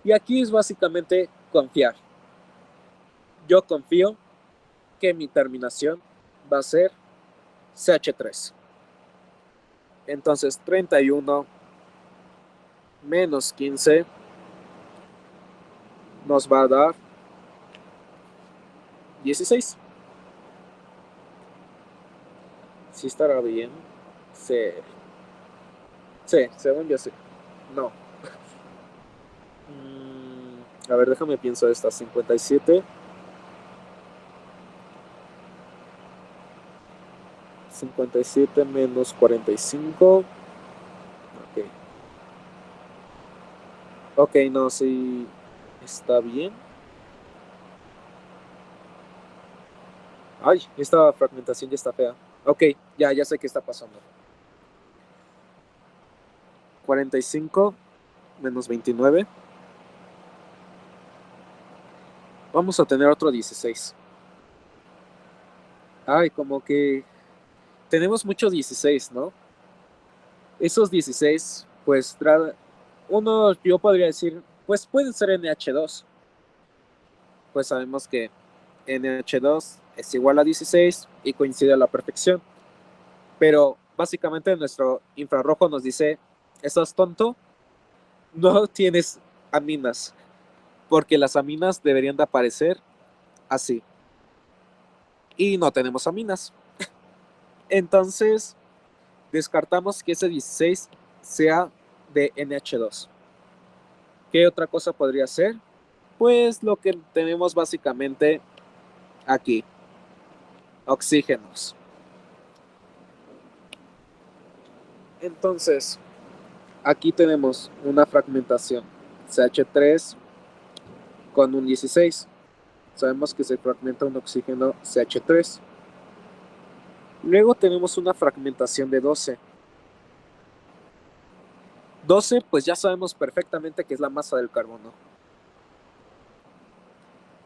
Y aquí es básicamente confiar. Yo confío que mi terminación va a ser CH3. Entonces 31 menos 15 nos va a dar 16. ¿Sí estará bien? Sí, según yo sí. No. A ver, déjame pienso esta. 57. 57 menos 45. Ok, no, sí. Está bien. Ay, esta fragmentación ya está fea. Ok, ya sé qué está pasando. 45 menos 29. Vamos a tener otro 16. Ay, como que tenemos muchos 16, ¿no? Esos 16, pues, uno, yo podría decir, pues pueden ser NH2. pues sabemos que NH2 es igual a 16 y coincide a la perfección. Pero básicamente nuestro infrarrojo nos dice, ¿estás tonto? No tienes aminas, porque las aminas deberían de aparecer así. Y no tenemos aminas. Entonces, descartamos que ese 16 sea de NH2. ¿Qué otra cosa podría ser? Pues lo que tenemos básicamente aquí. Oxígenos. Entonces, aquí tenemos una fragmentación CH3 con un 16. Sabemos que se fragmenta un oxígeno CH3. Luego tenemos una fragmentación de 12. 12, pues ya sabemos perfectamente que es la masa del carbono.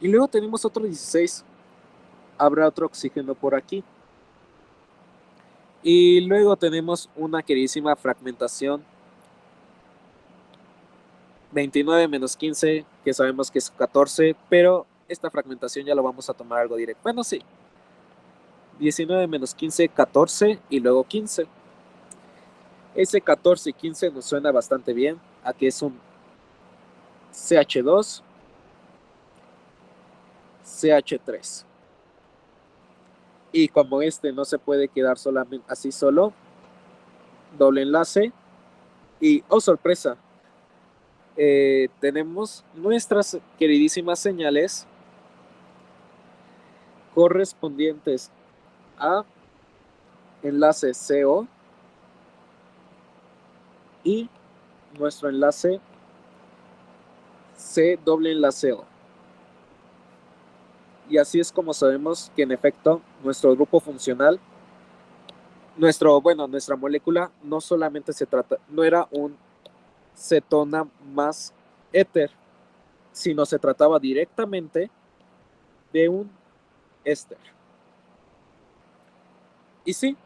Y luego tenemos otro 16. Habrá otro oxígeno por aquí. Y luego tenemos una queridísima fragmentación 29 menos 15, que sabemos que es 14, pero esta fragmentación ya lo vamos a tomar algo directo. Bueno, sí. 19 menos 15, 14 y luego 15. Ese 14 y 15 nos suena bastante bien. Aquí es un CH2, CH3. Y como este no se puede quedar solamente así solo, doble enlace y, oh sorpresa, tenemos nuestras queridísimas señales correspondientes a enlace CO y nuestro enlace C doble enlace O. Y así es como sabemos que en efecto nuestro grupo funcional, nuestra molécula no solamente no era un cetona más éter, sino se trataba directamente de un éster. Y sí,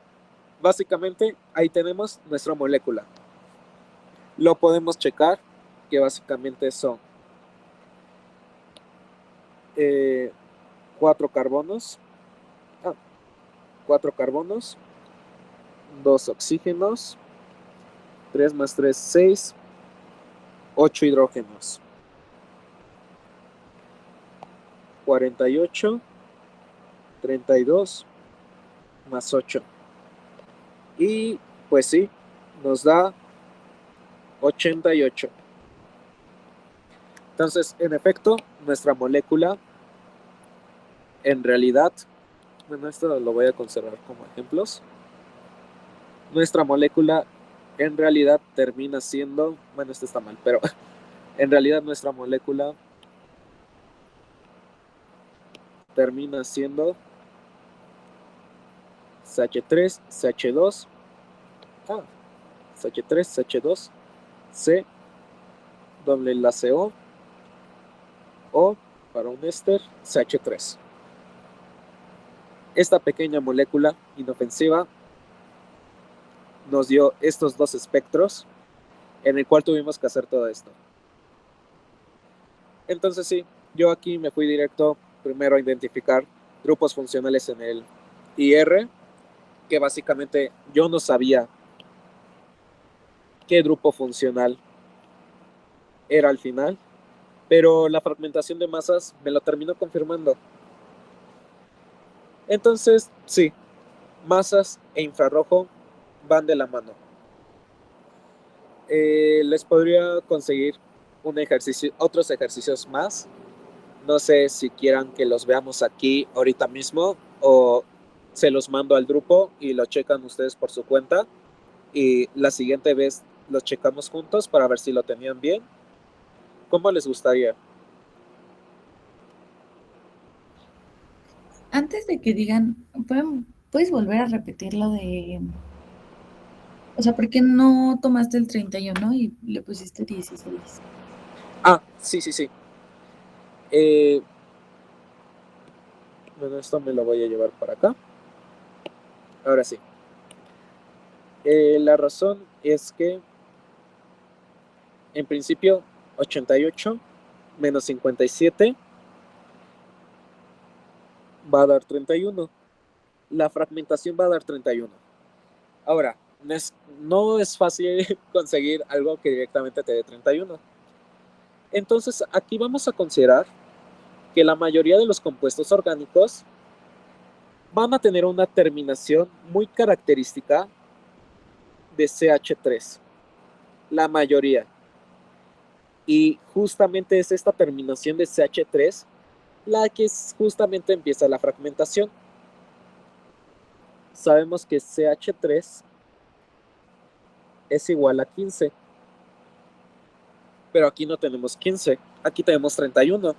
básicamente ahí tenemos nuestra molécula. Lo podemos checar, que básicamente son 4 carbonos, 2 oxígenos, 3 más 3, 6, 8 hidrógenos, 48, 32 más 8. Y pues sí, nos da 88. Entonces, en efecto, nuestra molécula, en realidad, bueno, esto lo voy a conservar como ejemplos. Nuestra molécula, en realidad, termina siendo, bueno, esto está mal, pero en realidad nuestra molécula termina siendo CH3, CH2, CH3, CH2, C, doble enlace O para un éster, CH3. Esta pequeña molécula inofensiva nos dio estos dos espectros en el cual tuvimos que hacer todo esto. Entonces sí, yo aquí me fui directo primero a identificar grupos funcionales en el IR, que básicamente yo no sabía qué grupo funcional era al final, pero la fragmentación de masas me lo terminó confirmando. Entonces, sí, masas e infrarrojo van de la mano. Les podría conseguir otros ejercicios más. No sé si quieran que los veamos aquí ahorita mismo o se los mando al grupo y lo checan ustedes por su cuenta y la siguiente vez los checamos juntos para ver si lo tenían bien. ¿Cómo les gustaría? Antes de que digan, ¿puedes volver a repetir lo de... O sea, ¿por qué no tomaste el 31 y le pusiste 16? Sí. Bueno, esto me lo voy a llevar para acá. Ahora sí. La razón es que, en principio, 88 menos 57 va a dar 31. La fragmentación va a dar 31. Ahora, no es fácil conseguir algo que directamente te dé 31. Entonces, aquí vamos a considerar que la mayoría de los compuestos orgánicos van a tener una terminación muy característica de CH3. La mayoría. Y justamente es esta terminación de CH3 la que justamente empieza la fragmentación. Sabemos que CH3 es igual a 15. Pero aquí no tenemos 15, aquí tenemos 31.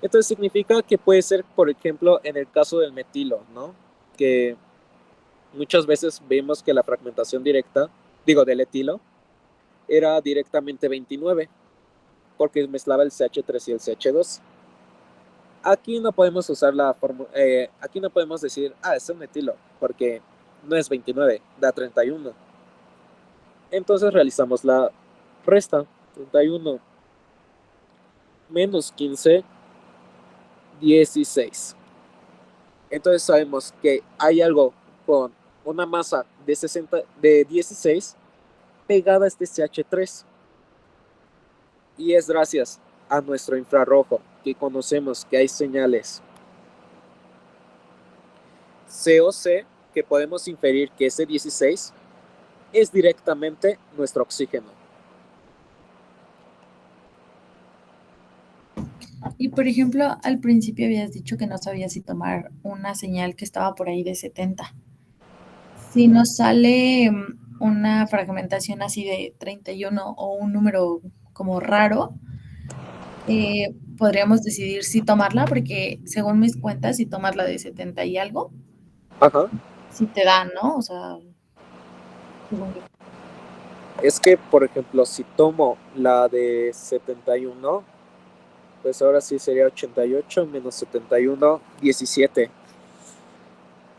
Entonces significa que puede ser, por ejemplo, en el caso del metilo, ¿no? Que muchas veces vemos que la fragmentación directa, del etilo, era directamente 29, porque mezclaba el CH3 y el CH2. Aquí no podemos usar la fórmula, aquí no podemos decir, es un metilo, porque no es 29, da 31. Entonces realizamos la resta. 31 menos 15, 16. Entonces sabemos que hay algo con una masa de 16 pegada a este CH3. Y es gracias a nuestro infrarrojo que conocemos que hay señales COC que podemos inferir que ese 16 es directamente nuestro oxígeno. Y por ejemplo, al principio habías dicho que no sabías si tomar una señal que estaba por ahí de 70. Si nos sale una fragmentación así de 31 o un número como raro, podríamos decidir si tomarla, porque según mis cuentas, si tomas la de 70 y algo, si te da, ¿no? O sea, es que, por ejemplo, si tomo la de 71, pues ahora sí sería 88 menos 71, 17.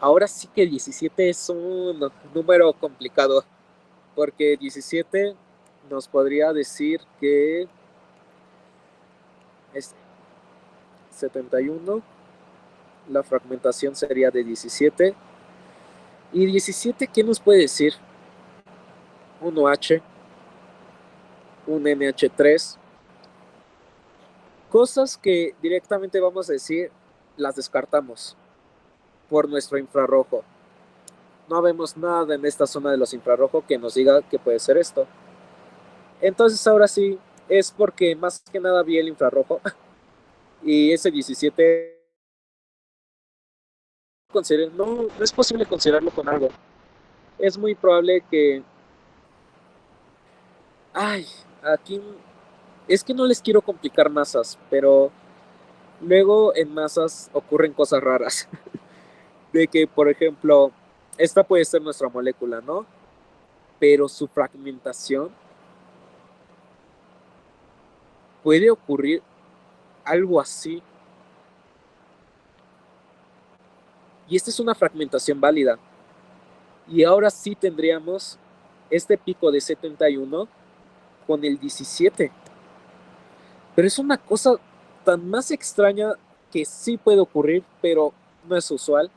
Ahora sí que 17 es un número complicado, porque 17 nos podría decir que es 71, la fragmentación sería de 17. ¿Y 17 qué nos puede decir? Un OH, un NH3, cosas que directamente vamos a decir, las descartamos por nuestro infrarrojo. No vemos nada en esta zona de los infrarrojos que nos diga que puede ser esto. Entonces ahora sí, es porque más que nada vi el infrarrojo y ese 17 no es posible considerarlo con algo. Es muy probable que aquí es que no les quiero complicar masas, pero luego en masas ocurren cosas raras. De que, por ejemplo, esta puede ser nuestra molécula, ¿no? Pero su fragmentación puede ocurrir algo así. Y esta es una fragmentación válida. Y ahora sí tendríamos este pico de 71 con el 17. Pero es una cosa tan más extraña que sí puede ocurrir, pero no es usual.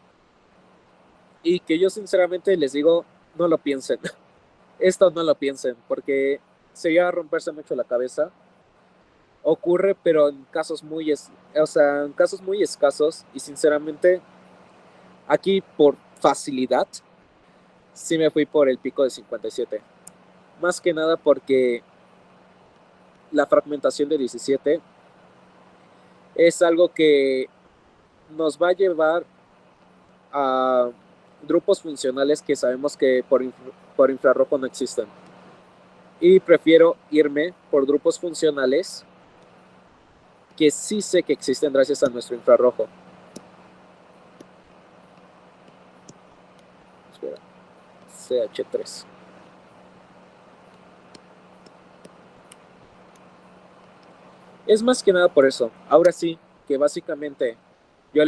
Y que yo sinceramente les digo, no lo piensen. Esto no lo piensen, porque sería romperse mucho la cabeza. Ocurre, pero en casos muy escasos. Y sinceramente, aquí por facilidad, sí me fui por el pico de 57. Más que nada porque la fragmentación de 17 es algo que nos va a llevar a grupos funcionales que sabemos que por infrarrojo no existen. Y prefiero irme por grupos funcionales que sí sé que existen gracias a nuestro infrarrojo. Espera. CH3. Es más que nada por eso. Ahora sí, que básicamente yo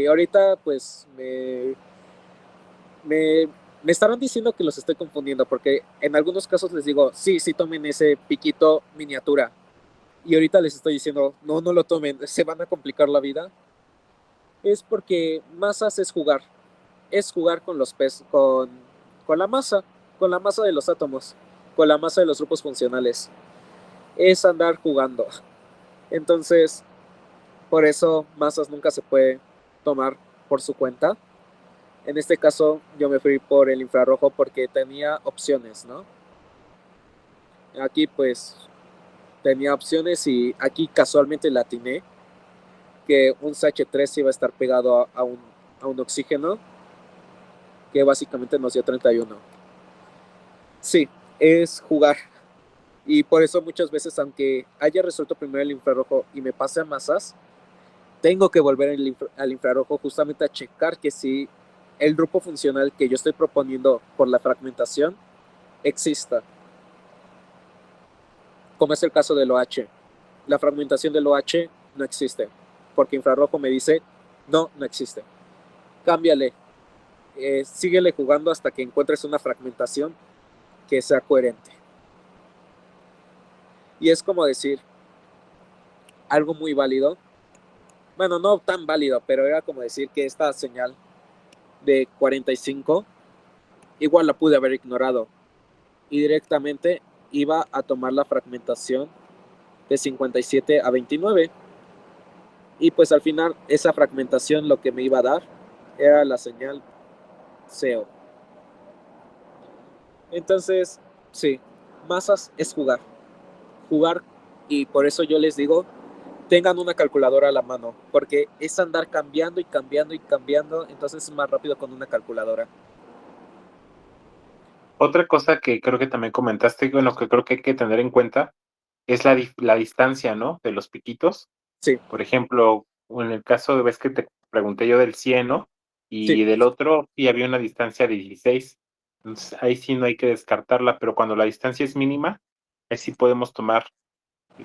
ahorita pues me estarán diciendo que los estoy confundiendo, porque en algunos casos les digo, sí tomen ese piquito miniatura. Y ahorita les estoy diciendo, no lo tomen, se van a complicar la vida. Es porque masas es jugar con los con la masa de los átomos, con la masa de los grupos funcionales. Es andar jugando. Entonces, por eso masas nunca se puede tomar por su cuenta. En este caso, yo me fui por el infrarrojo porque tenía opciones, ¿no? Aquí pues tenía opciones y aquí casualmente la atiné que un CH3 iba a estar pegado a un oxígeno que básicamente nos dio 31. Sí, es jugar. Y por eso muchas veces, aunque haya resuelto primero el infrarrojo y me pase a masas, tengo que volver al infrarrojo justamente a checar que si el grupo funcional que yo estoy proponiendo por la fragmentación exista. Como es el caso del OH. La fragmentación del OH no existe, porque infrarrojo me dice, no existe. Cámbiale. Síguele jugando hasta que encuentres una fragmentación que sea coherente. Y es como decir algo muy válido. Bueno, no tan válido, pero era como decir que esta señal de 45 igual la pude haber ignorado y directamente iba a tomar la fragmentación de 57 a 29 y pues al final esa fragmentación lo que me iba a dar era la señal CO. Entonces, sí, masas es jugar, y por eso yo les digo, tengan una calculadora a la mano, porque es andar cambiando y cambiando y cambiando, entonces es más rápido con una calculadora. Otra cosa que creo que también comentaste, bueno, que creo que hay que tener en cuenta es la distancia, ¿no? De los piquitos. Sí. Por ejemplo, en el caso de ves que te pregunté yo del 100, ¿no? Y Sí. del otro sí había una distancia de 16. Entonces ahí sí no hay que descartarla, pero cuando la distancia es mínima, ahí sí podemos tomar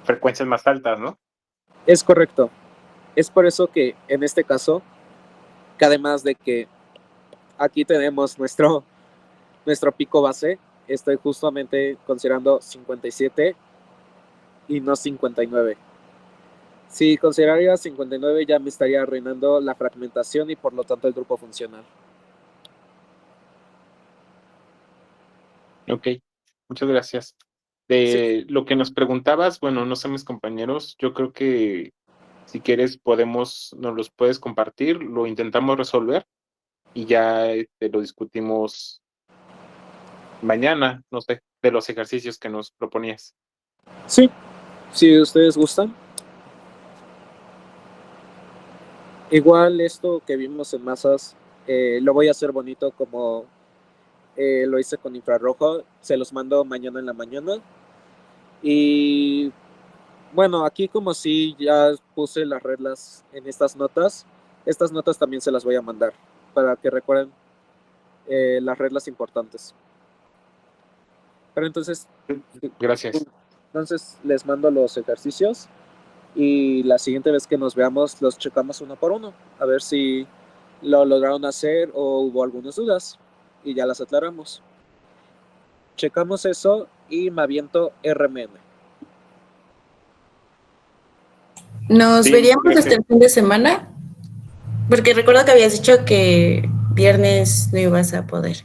frecuencias más altas, ¿no? Es correcto. Es por eso que en este caso, que además de que aquí tenemos nuestro pico base, estoy justamente considerando 57 y no 59. Si consideraría 59 ya me estaría arruinando la fragmentación y por lo tanto el grupo funcional. Ok, muchas gracias. De lo que nos preguntabas, bueno, no sé mis compañeros, yo creo que si quieres nos los puedes compartir, lo intentamos resolver y ya lo discutimos mañana, no sé, de los ejercicios que nos proponías. Sí, si ustedes gustan. Igual esto que vimos en masas, lo voy a hacer bonito como lo hice con infrarrojo. Se los mando mañana en la mañana. Y bueno, aquí como si ya puse las reglas en estas notas también se las voy a mandar para que recuerden las reglas importantes. Pero entonces, gracias. Entonces les mando los ejercicios y la siguiente vez que nos veamos los checamos uno por uno, a ver si lo lograron hacer o hubo algunas dudas y ya las aclaramos. Checamos eso y me aviento RMN. ¿Nos Sí, veríamos gracias. hasta el fin de semana? Porque recuerdo que habías dicho que viernes no ibas a poder.